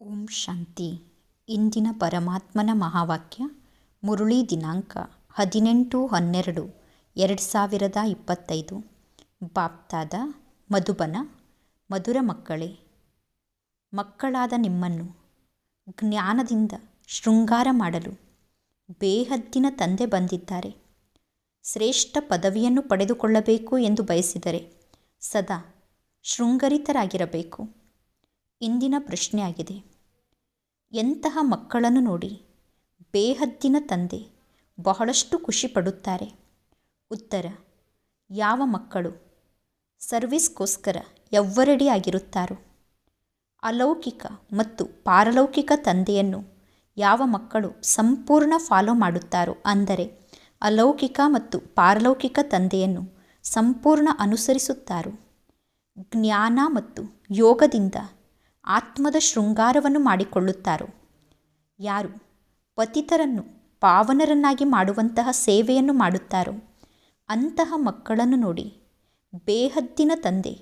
ಓಂ ಶಾಂತಿ. ಇಂದಿನ ಪರಮಾತ್ಮನ ಮಹಾವಾಕ್ಯ ಮುರುಳಿ ದಿನಾಂಕ 18-12-2025. ಬಾಪ್ತಾದ ಮಧುಬನ. ಮಧುರ ಮಕ್ಕಳೇ, ಮಕ್ಕಳಾದ ನಿಮ್ಮನ್ನು ಜ್ಞಾನದಿಂದ ಶೃಂಗಾರ ಮಾಡಲು ಬೇಹದ್ದಿನ ತಂದೆ ಬಂದಿದ್ದಾರೆ. ಶ್ರೇಷ್ಠ ಪದವಿಯನ್ನು ಪಡೆದುಕೊಳ್ಳಬೇಕು ಎಂದು ಬಯಸಿದರೆ ಸದಾ ಶೃಂಗರಿತರಾಗಿರಬೇಕು. ಇಂದಿನ ಪ್ರಶ್ನೆಯಾಗಿದೆ, ಎಂತಹ ಮಕ್ಕಳನ್ನು ನೋಡಿ ಬೇಹದ್ದಿನ ತಂದೆ ಬಹಳಷ್ಟು ಖುಷಿ ಪಡುತ್ತಾರೆ? ಉತ್ತರ: ಯಾವ ಮಕ್ಕಳು ಸರ್ವಿಸ್ಗೋಸ್ಕರ ಎವ್ವರೆಡಿ ಆಗಿರುತ್ತಾರೋ. ಅಲೌಕಿಕ ಮತ್ತು ಪಾರಲೌಕಿಕ ತಂದೆಯನ್ನು ಯಾವ ಮಕ್ಕಳು ಸಂಪೂರ್ಣ ಫಾಲೋ ಮಾಡುತ್ತಾರೋ, ಅಂದರೆ ಅಲೌಕಿಕ ಮತ್ತು ಪಾರಲೌಕಿಕ ತಂದೆಯನ್ನು ಸಂಪೂರ್ಣ ಅನುಸರಿಸುತ್ತಾರೋ, ಜ್ಞಾನ ಮತ್ತು ಯೋಗದಿಂದ ಆತ್ಮದ ಶೃಂಗಾರವನ್ನು ಮಾಡಿಕೊಳ್ಳುತ್ತಾರೋ, ಯಾರು ಪತಿತರನ್ನು ಪಾವನರನ್ನಾಗಿ ಮಾಡುವಂತಹ ಸೇವೆಯನ್ನು ಮಾಡುತ್ತಾರೋ, ಅಂತಹ ಮಕ್ಕಳನ್ನು ನೋಡಿ ಬೇಹದ್ದಿನ ತಂದೆ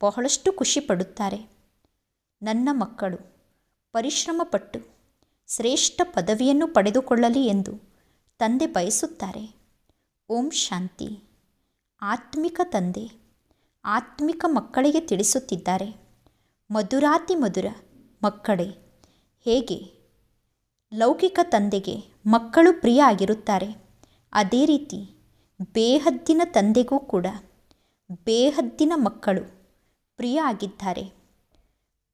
ಬಹಳಷ್ಟು ಖುಷಿ ಪಡುತ್ತಾರೆ. ನನ್ನ ಮಕ್ಕಳು ಪರಿಶ್ರಮಪಟ್ಟು ಶ್ರೇಷ್ಠ ಪದವಿಯನ್ನು ಪಡೆದುಕೊಳ್ಳಲಿ ಎಂದು ತಂದೆ ಬಯಸುತ್ತಾರೆ. ಓಂ ಶಾಂತಿ. ಆತ್ಮಿಕ ತಂದೆ ಆತ್ಮಿಕ ಮಕ್ಕಳಿಗೆ ತಿಳಿಸುತ್ತಿದ್ದಾರೆ, ಮಧುರಾತಿ ಮಧುರ ಮಕ್ಕಳೇ, ಹೇಗೆ ಲೌಕಿಕ ತಂದೆಗೆ ಮಕ್ಕಳು ಪ್ರಿಯ ಆಗಿರುತ್ತಾರೆ, ಅದೇ ರೀತಿ ಬೇಹದ್ದಿನ ತಂದೆಗೂ ಕೂಡ ಬೇಹದ್ದಿನ ಮಕ್ಕಳು ಪ್ರಿಯ ಆಗಿದ್ದಾರೆ.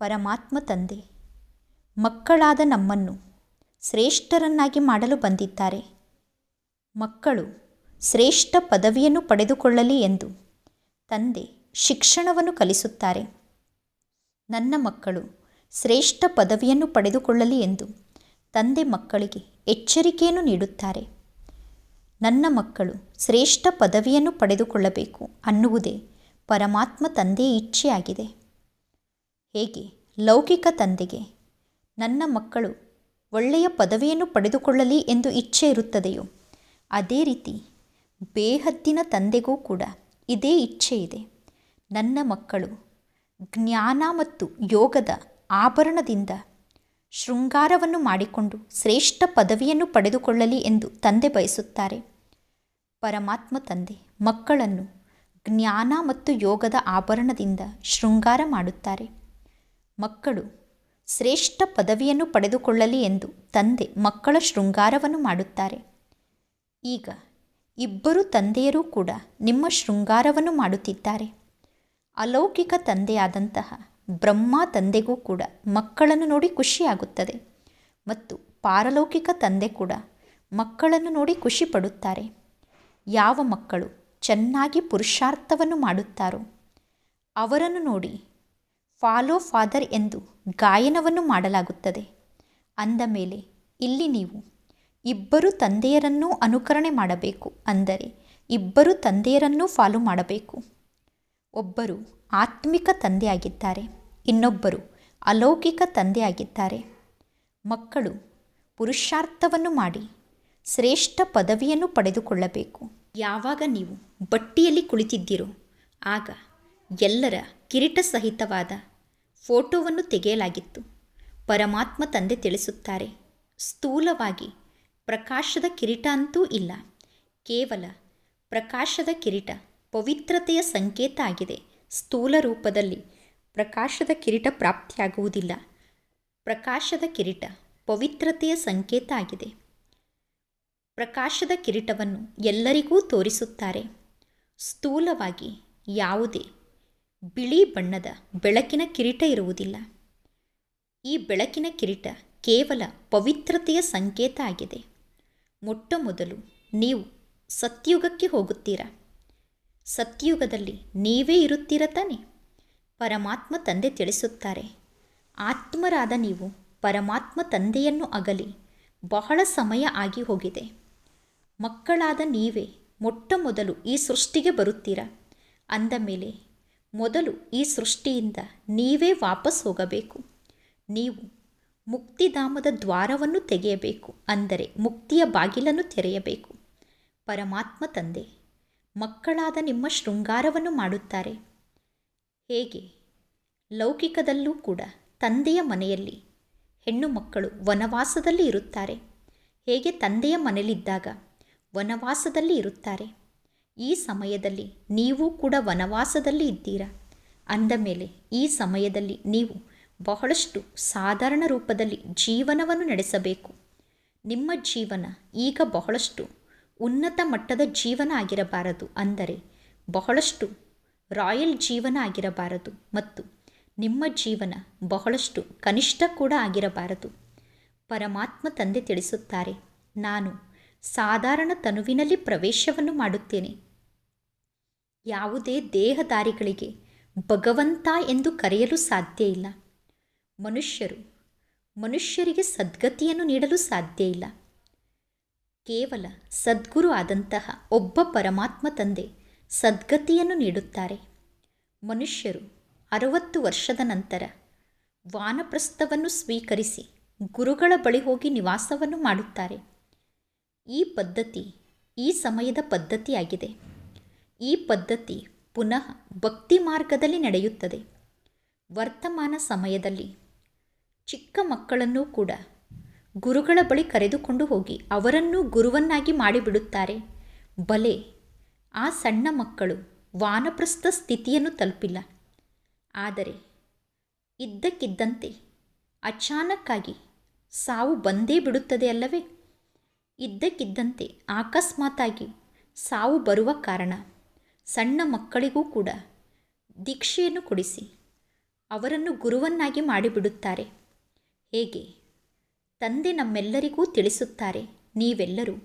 ಪರಮಾತ್ಮ ತಂದೆ ಮಕ್ಕಳಾದ ನಮ್ಮನ್ನು ಶ್ರೇಷ್ಠರನ್ನಾಗಿ ಮಾಡಲು ಬಂದಿದ್ದಾರೆ. ಮಕ್ಕಳು ಶ್ರೇಷ್ಠ ಪದವಿಯನ್ನು ಪಡೆದುಕೊಳ್ಳಲಿ ಎಂದು ತಂದೆ ಶಿಕ್ಷಣವನ್ನು ಕಲಿಸುತ್ತಾರೆ. ನನ್ನ ಮಕ್ಕಳು ಶ್ರೇಷ್ಠ ಪದವಿಯನ್ನು ಪಡೆದುಕೊಳ್ಳಲಿ ಎಂದು ತಂದೆ ಮಕ್ಕಳಿಗೆ ಎಚ್ಚರಿಕೆಯನ್ನು ನೀಡುತ್ತಾರೆ. ನನ್ನ ಮಕ್ಕಳು ಶ್ರೇಷ್ಠ ಪದವಿಯನ್ನು ಪಡೆದುಕೊಳ್ಳಬೇಕು ಅನ್ನುವುದೇ ಪರಮಾತ್ಮ ತಂದೆಯ ಇಚ್ಛೆಯಾಗಿದೆ. ಹೇಗೆ ಲೌಕಿಕ ತಂದೆಗೆ ನನ್ನ ಮಕ್ಕಳು ಒಳ್ಳೆಯ ಪದವಿಯನ್ನು ಪಡೆದುಕೊಳ್ಳಲಿ ಎಂದು ಇಚ್ಛೆ ಇರುತ್ತದೆಯೋ, ಅದೇ ರೀತಿ ಬೇಹದ್ದಿನ ತಂದೆಗೂ ಕೂಡ ಇದೇ ಇಚ್ಛೆ ಇದೆ. ನನ್ನ ಮಕ್ಕಳು ಜ್ಞಾನ ಮತ್ತು ಯೋಗದ ಆಭರಣದಿಂದ ಶೃಂಗಾರವನ್ನು ಮಾಡಿಕೊಂಡು ಶ್ರೇಷ್ಠ ಪದವಿಯನ್ನು ಪಡೆದುಕೊಳ್ಳಲಿ ಎಂದು ತಂದೆ ಬಯಸುತ್ತಾರೆ. ಪರಮಾತ್ಮ ತಂದೆ ಮಕ್ಕಳನ್ನು ಜ್ಞಾನ ಮತ್ತು ಯೋಗದ ಆಭರಣದಿಂದ ಶೃಂಗಾರ ಮಾಡುತ್ತಾರೆ. ಮಕ್ಕಳು ಶ್ರೇಷ್ಠ ಪದವಿಯನ್ನು ಪಡೆದುಕೊಳ್ಳಲಿ ಎಂದು ತಂದೆ ಮಕ್ಕಳ ಶೃಂಗಾರವನ್ನು ಮಾಡುತ್ತಾರೆ. ಈಗ ಇಬ್ಬರು ತಂದೆಯರೂ ಕೂಡ ನಿಮ್ಮ ಶೃಂಗಾರವನ್ನು ಮಾಡುತ್ತಿದ್ದಾರೆ. ಅಲೌಕಿಕ ತಂದೆಯಾದಂತಹ ಬ್ರಹ್ಮ ತಂದೆಗೂ ಕೂಡ ಮಕ್ಕಳನ್ನು ನೋಡಿ ಖುಷಿಯಾಗುತ್ತದೆ ಮತ್ತು ಪಾರಲೌಕಿಕ ತಂದೆ ಕೂಡ ಮಕ್ಕಳನ್ನು ನೋಡಿ ಖುಷಿ ಪಡುತ್ತಾರೆ. ಯಾವ ಮಕ್ಕಳು ಚೆನ್ನಾಗಿ ಪುರುಷಾರ್ಥವನ್ನು ಮಾಡುತ್ತಾರೋ ಅವರನ್ನು ನೋಡಿ ಫಾಲೋ ಫಾದರ್ ಎಂದು ಗಾಯನವನ್ನು ಮಾಡಲಾಗುತ್ತದೆ. ಅಂದ ಮೇಲೆ ಇಲ್ಲಿ ನೀವು ಇಬ್ಬರು ತಂದೆಯರನ್ನೂ ಅನುಕರಣೆ ಮಾಡಬೇಕು, ಅಂದರೆ ಇಬ್ಬರು ತಂದೆಯರನ್ನೂ ಫಾಲೋ ಮಾಡಬೇಕು. ಒಬ್ಬರು ಆತ್ಮಿಕ ತಂದೆಯಾಗಿದ್ದಾರೆ, ಇನ್ನೊಬ್ಬರು ಅಲೌಕಿಕ ತಂದೆಯಾಗಿದ್ದಾರೆ. ಮಕ್ಕಳು ಪುರುಷಾರ್ಥವನ್ನು ಮಾಡಿ ಶ್ರೇಷ್ಠ ಪದವಿಯನ್ನು ಪಡೆದುಕೊಳ್ಳಬೇಕು. ಯಾವಾಗ ನೀವು ಬಟ್ಟಿಯಲ್ಲಿ ಕುಳಿತಿದ್ದೀರೋ ಆಗ ಎಲ್ಲರ ಕಿರೀಟ ಸಹಿತವಾದ ಫೋಟೋವನ್ನು ತೆಗೆಯಲಾಗಿತ್ತು. ಪರಮಾತ್ಮ ತಂದೆ ತಿಳಿಸುತ್ತಾರೆ, ಸ್ಥೂಲವಾಗಿ ಪ್ರಕಾಶದ ಕಿರೀಟ ಅಂತೂ ಇಲ್ಲ, ಕೇವಲ ಪ್ರಕಾಶದ ಕಿರೀಟ ಪವಿತ್ರತೆಯ ಸಂಕೇತ ಆಗಿದೆ. ಸ್ಥೂಲ ರೂಪದಲ್ಲಿ ಪ್ರಕಾಶದ ಕಿರೀಟ ಪ್ರಾಪ್ತಿಯಾಗುವುದಿಲ್ಲ. ಪ್ರಕಾಶದ ಕಿರೀಟ ಪವಿತ್ರತೆಯ ಸಂಕೇತ ಆಗಿದೆ. ಪ್ರಕಾಶದ ಕಿರೀಟವನ್ನು ಎಲ್ಲರಿಗೂ ತೋರಿಸುತ್ತಾರೆ. ಸ್ಥೂಲವಾಗಿ ಯಾವುದೇ ಬಿಳಿ ಬಣ್ಣದ ಬೆಳಕಿನ ಕಿರೀಟ ಇರುವುದಿಲ್ಲ. ಈ ಬೆಳಕಿನ ಕಿರೀಟ ಕೇವಲ ಪವಿತ್ರತೆಯ ಸಂಕೇತ ಆಗಿದೆ. ಮೊಟ್ಟ ಮೊದಲು ನೀವು ಸತ್ಯುಗಕ್ಕೆ ಹೋಗುತ್ತೀರಾ. ಸತ್ಯುಗದಲ್ಲಿ ನೀವೇ ಇರುತ್ತೀರ ತಾನೆ. ಪರಮಾತ್ಮ ತಂದೆ ತಿಳಿಸುತ್ತಾರೆ, ಆತ್ಮರಾದ ನೀವು ಪರಮಾತ್ಮ ತಂದೆಯನ್ನು ಅಗಲಿ ಬಹಳ ಸಮಯ ಆಗಿ ಹೋಗಿದೆ. ಮಕ್ಕಳಾದ ನೀವೇ ಮೊಟ್ಟ ಮೊದಲು ಈ ಸೃಷ್ಟಿಗೆ ಬರುತ್ತೀರಾ. ಅಂದ ಮೇಲೆ ಮೊದಲು ಈ ಸೃಷ್ಟಿಯಿಂದ ನೀವೇ ವಾಪಸ್ ಹೋಗಬೇಕು. ನೀವು ಮುಕ್ತಿಧಾಮದ ದ್ವಾರವನ್ನು ತೆಗೆಯಬೇಕು, ಅಂದರೆ ಮುಕ್ತಿಯ ಬಾಗಿಲನ್ನು ತೆರೆಯಬೇಕು. ಪರಮಾತ್ಮ ತಂದೆ ಮಕ್ಕಳಾದ ನಿಮ್ಮ ಶೃಂಗಾರವನ್ನು ಮಾಡುತ್ತಾರೆ. ಹೇಗೆ ಲೌಕಿಕದಲ್ಲೂ ಕೂಡ ತಂದೆಯ ಮನೆಯಲ್ಲಿ ಹೆಣ್ಣು ಮಕ್ಕಳು ವನವಾಸದಲ್ಲಿ ಇರುತ್ತಾರೆ. ಹೇಗೆ ತಂದೆಯ ಮನೆಯಲ್ಲಿದ್ದಾಗ ವನವಾಸದಲ್ಲಿ ಇರುತ್ತಾರೆ, ಈ ಸಮಯದಲ್ಲಿ ನೀವು ಕೂಡ ವನವಾಸದಲ್ಲಿ ಇದ್ದೀರಾ. ಅಂದ ಮೇಲೆ ಈ ಸಮಯದಲ್ಲಿ ನೀವು ಬಹಳಷ್ಟು ಸಾಧಾರಣ ರೂಪದಲ್ಲಿ ಜೀವನವನ್ನು ನಡೆಸಬೇಕು. ನಿಮ್ಮ ಜೀವನ ಈಗ ಬಹಳಷ್ಟು ಉನ್ನತ ಮಟ್ಟದ ಜೀವನ ಆಗಿರಬಾರದು, ಅಂದರೆ ಬಹಳಷ್ಟು ರಾಯಲ್ ಜೀವನ ಆಗಿರಬಾರದು, ಮತ್ತು ನಿಮ್ಮ ಜೀವನ ಬಹಳಷ್ಟು ಕನಿಷ್ಠ ಕೂಡ ಆಗಿರಬಾರದು. ಪರಮಾತ್ಮ ತಂದೆ ತಿಳಿಸುತ್ತಾರೆ, ನಾನು ಸಾಧಾರಣ ತನುವಿನಲ್ಲಿ ಪ್ರವೇಶವನ್ನು ಮಾಡುತ್ತೇನೆ. ಯಾವುದೇ ದೇಹಧಾರಿಗಳಿಗೆ ಭಗವಂತ ಎಂದು ಕರೆಯಲು ಸಾಧ್ಯ ಇಲ್ಲ. ಮನುಷ್ಯರಿಗೆ ಸದ್ಗತಿಯನ್ನು ನೀಡಲು ಸಾಧ್ಯ ಇಲ್ಲ. ಕೇವಲ ಸದ್ಗುರು ಆದಂತಹ ಒಬ್ಬ ಪರಮಾತ್ಮ ತಂದೆ ಸದ್ಗತಿಯನ್ನು ನೀಡುತ್ತಾರೆ. ಮನುಷ್ಯರು 60 ವರ್ಷದ ನಂತರ ವಾನಪ್ರಸ್ಥವನ್ನು ಸ್ವೀಕರಿಸಿ ಗುರುಗಳ ಬಳಿ ಹೋಗಿ ನಿವಾಸವನ್ನು ಮಾಡುತ್ತಾರೆ. ಈ ಪದ್ಧತಿ ಈ ಸಮಯದ ಪದ್ಧತಿಯಾಗಿದೆ. ಈ ಪದ್ಧತಿ ಪುನಃ ಭಕ್ತಿ ಮಾರ್ಗದಲ್ಲಿ ನಡೆಯುತ್ತದೆ. ವರ್ತಮಾನ ಸಮಯದಲ್ಲಿ ಚಿಕ್ಕ ಮಕ್ಕಳನ್ನೂ ಕೂಡ ಗುರುಗಳ ಬಳಿ ಕರೆದುಕೊಂಡು ಹೋಗಿ ಅವರನ್ನೂ ಗುರುವನ್ನಾಗಿ ಮಾಡಿಬಿಡುತ್ತಾರೆ. ಬಲೆ ಆ ಸಣ್ಣ ಮಕ್ಕಳು ವಾನಪ್ರಸ್ಥ ಸ್ಥಿತಿಯನ್ನು ತಲುಪಿಲ್ಲ. ಆದರೆ ಇದ್ದಕ್ಕಿದ್ದಂತೆ ಅಚಾನಕ್ಕಾಗಿ ಸಾವು ಬಂದೇ ಬಿಡುತ್ತದೆ ಅಲ್ಲವೇ? ಇದ್ದಕ್ಕಿದ್ದಂತೆ ಅಕಸ್ಮಾತಾಗಿ ಸಾವು ಬರುವ ಕಾರಣ ಸಣ್ಣ ಮಕ್ಕಳಿಗೂ ಕೂಡ ದೀಕ್ಷೆಯನ್ನು ಕೊಡಿಸಿ ಅವರನ್ನು ಗುರುವನ್ನಾಗಿ ಮಾಡಿಬಿಡುತ್ತಾರೆ. ಹೇಗೆ ತಂದೆ ನಮ್ಮೆಲ್ಲರಿಗೂ ತಿಳಿಸುತ್ತಾರೆ, ನೀವೆಲ್ಲರೂ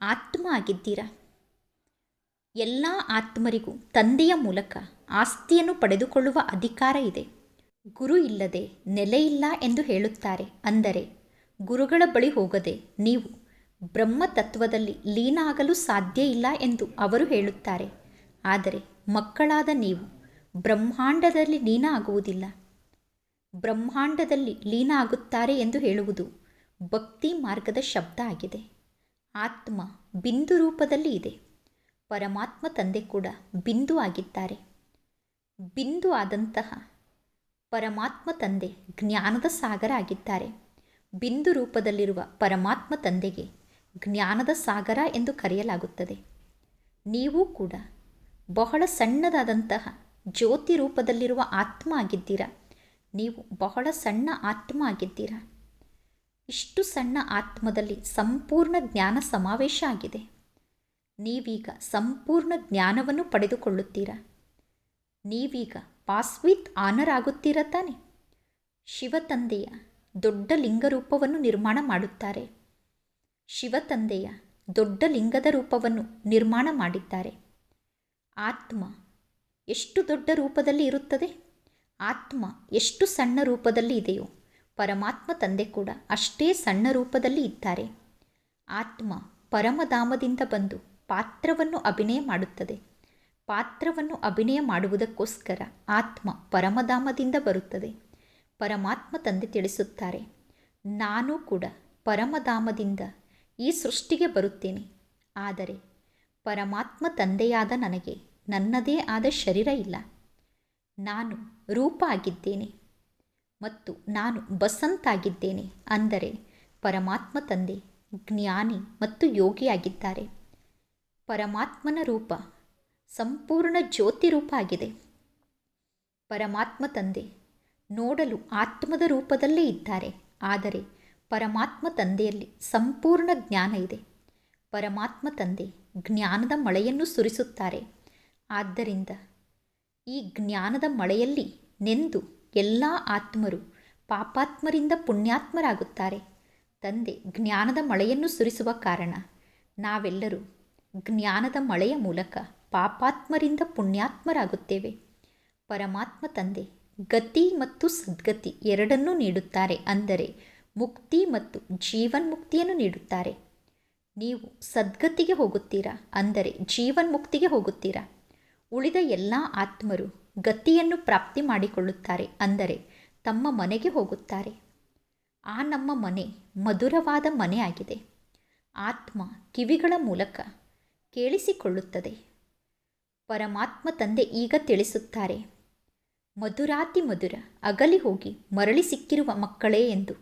ಆತ್ಮ ಆಗಿದ್ದೀರಾ. ಎಲ್ಲ ಆತ್ಮರಿಗೂ ತಂದೆಯ ಮೂಲಕ ಆಸ್ತಿಯನ್ನು ಪಡೆದುಕೊಳ್ಳುವ ಅಧಿಕಾರ ಇದೆ. ಗುರು ಇಲ್ಲದೆ ನೆಲೆಯಿಲ್ಲ ಎಂದು ಹೇಳುತ್ತಾರೆ. ಅಂದರೆ ಗುರುಗಳ ಬಳಿ ಹೋಗದೆ ನೀವು ಬ್ರಹ್ಮತತ್ವದಲ್ಲಿ ಲೀನ ಆಗಲು ಸಾಧ್ಯ ಇಲ್ಲ ಎಂದು ಅವರು ಹೇಳುತ್ತಾರೆ. ಆದರೆ ಮಕ್ಕಳಾದ ನೀವು ಬ್ರಹ್ಮಾಂಡದಲ್ಲಿ ಲೀನ ಆಗುವುದಿಲ್ಲ. ಬ್ರಹ್ಮಾಂಡದಲ್ಲಿ ಲೀನ ಆಗುತ್ತಾರೆ ಎಂದು ಹೇಳುವುದು ಭಕ್ತಿ ಮಾರ್ಗದ ಶಬ್ದ ಆಗಿದೆ. ಆತ್ಮ ಬಿಂದು ರೂಪದಲ್ಲಿ ಇದೆ. ಪರಮಾತ್ಮ ತಂದೆ ಕೂಡ ಬಿಂದು ಆಗಿದ್ದಾರೆ. ಬಿಂದು ಆದಂತಹ ಪರಮಾತ್ಮ ತಂದೆ ಜ್ಞಾನದ ಸಾಗರ ಆಗಿದ್ದಾರೆ. ಬಿಂದು ರೂಪದಲ್ಲಿರುವ ಪರಮಾತ್ಮ ತಂದೆಗೆ ಜ್ಞಾನದ ಸಾಗರ ಎಂದು ಕರೆಯಲಾಗುತ್ತದೆ. ನೀವು ಕೂಡ ಬಹಳ ಸಣ್ಣದಾದಂತಹ ಜ್ಯೋತಿ ರೂಪದಲ್ಲಿರುವ ಆತ್ಮ ಆಗಿದ್ದೀರಾ. ನೀವು ಬಹಳ ಸಣ್ಣ ಆತ್ಮ ಆಗಿದ್ದೀರಾ. ಇಷ್ಟು ಸಣ್ಣ ಆತ್ಮದಲ್ಲಿ ಸಂಪೂರ್ಣ ಜ್ಞಾನ ಸಮಾವೇಶ ಆಗಿದೆ. ನೀವೀಗ ಸಂಪೂರ್ಣ ಜ್ಞಾನವನ್ನು ಪಡೆದುಕೊಳ್ಳುತ್ತೀರಾ. ನೀವೀಗ ಪಾಸ್ ವಿತ್ ಆನರ್ ಆಗುತ್ತೀರಾ ತಾನೆ. ಶಿವತಂದೆಯ ದೊಡ್ಡ ಲಿಂಗರೂಪವನ್ನು ನಿರ್ಮಾಣ ಮಾಡುತ್ತಾರೆ. ಶಿವತಂದೆಯ ದೊಡ್ಡ ಲಿಂಗದ ರೂಪವನ್ನು ನಿರ್ಮಾಣ ಮಾಡಿದ್ದಾರೆ. ಆತ್ಮ ಎಷ್ಟು ದೊಡ್ಡ ರೂಪದಲ್ಲಿ ಇರುತ್ತದೆ, ಆತ್ಮ ಎಷ್ಟು ಸಣ್ಣ ರೂಪದಲ್ಲಿ ಇದೆಯೋ ಪರಮಾತ್ಮ ತಂದೆ ಕೂಡ ಅಷ್ಟೇ ಸಣ್ಣ ರೂಪದಲ್ಲಿ ಇದ್ದಾರೆ. ಆತ್ಮ ಪರಮಧಾಮದಿಂದ ಬಂದು ಪಾತ್ರವನ್ನು ಅಭಿನಯ ಮಾಡುತ್ತದೆ. ಪಾತ್ರವನ್ನು ಅಭಿನಯ ಮಾಡುವುದಕ್ಕೋಸ್ಕರ ಆತ್ಮ ಪರಮಧಾಮದಿಂದ ಬರುತ್ತದೆ. ಪರಮಾತ್ಮ ತಂದೆ ತಿಳಿಸುತ್ತಾರೆ, ನಾನು ಕೂಡ ಪರಮಧಾಮದಿಂದ ಈ ಸೃಷ್ಟಿಗೆ ಬರುತ್ತೇನೆ. ಆದರೆ ಪರಮಾತ್ಮ ತಂದೆಯಾದ ನನಗೆ ನನ್ನದೇ ಆದ ಶರೀರ ಇಲ್ಲ. ನಾನು ರೂಪ ಆಗಿದ್ದೇನೆ ಮತ್ತು ನಾನು ಬಸಂತ್ ಆಗಿದ್ದೇನೆ. ಅಂದರೆ ಪರಮಾತ್ಮ ತಂದೆ ಜ್ಞಾನಿ ಮತ್ತು ಯೋಗಿಯಾಗಿದ್ದಾರೆ. ಪರಮಾತ್ಮನ ರೂಪ ಸಂಪೂರ್ಣ ಜ್ಯೋತಿ ರೂಪ ಆಗಿದೆ. ಪರಮಾತ್ಮ ತಂದೆ ನೋಡಲು ಆತ್ಮದ ರೂಪದಲ್ಲೇ ಇದ್ದಾರೆ. ಆದರೆ ಪರಮಾತ್ಮ ತಂದೆಯಲ್ಲಿ ಸಂಪೂರ್ಣ ಜ್ಞಾನ ಇದೆ. ಪರಮಾತ್ಮ ತಂದೆ ಜ್ಞಾನದ ಮಳೆಯನ್ನು ಸುರಿಸುತ್ತಾರೆ. ಆದ್ದರಿಂದ ಈ ಜ್ಞಾನದ ಮಳೆಯಲ್ಲಿ ನೆಂದು ಎಲ್ಲ ಆತ್ಮರು ಪಾಪಾತ್ಮರಿಂದ ಪುಣ್ಯಾತ್ಮರಾಗುತ್ತಾರೆ. ತಂದೆ ಜ್ಞಾನದ ಮಳೆಯನ್ನು ಸುರಿಸುವ ಕಾರಣ ನಾವೆಲ್ಲರೂ ಜ್ಞಾನದ ಮಳೆಯ ಮೂಲಕ ಪಾಪಾತ್ಮರಿಂದ ಪುಣ್ಯಾತ್ಮರಾಗುತ್ತೇವೆ. ಪರಮಾತ್ಮ ತಂದೆ ಗತಿ ಮತ್ತು ಸದ್ಗತಿ ಎರಡನ್ನೂ ನೀಡುತ್ತಾರೆ. ಅಂದರೆ ಮುಕ್ತಿ ಮತ್ತು ಜೀವನ್ಮುಕ್ತಿಯನ್ನು ನೀಡುತ್ತಾರೆ. ನೀವು ಸದ್ಗತಿಗೆ ಹೋಗುತ್ತೀರಾ, ಅಂದರೆ ಜೀವನ್ಮುಕ್ತಿಗೆ ಹೋಗುತ್ತೀರಾ. ಉಳಿದ ಎಲ್ಲ ಆತ್ಮರು ಗತಿಯನ್ನು ಪ್ರಾಪ್ತಿ ಮಾಡಿಕೊಳ್ಳುತ್ತಾರೆ, ಅಂದರೆ ತಮ್ಮ ಮನೆಗೆ ಹೋಗುತ್ತಾರೆ. ಆ ನಮ್ಮ ಮನೆ ಮಧುರವಾದ ಮನೆ ಆಗಿದೆ. ಆತ್ಮ ಕಿವಿಗಳ ಮೂಲಕ ಕೇಳಿಸಿಕೊಳ್ಳುತ್ತದೆ. ಪರಮಾತ್ಮ ತಂದೆ ಈಗ ತಿಳಿಸುತ್ತಾರೆ, ಮಧುರಾತಿ ಮಧುರ ಅಗಲಿ ಹೋಗಿ ಮರಳಿ ಸಿಕ್ಕಿರುವ ಮಕ್ಕಳೇ ಎಂದು.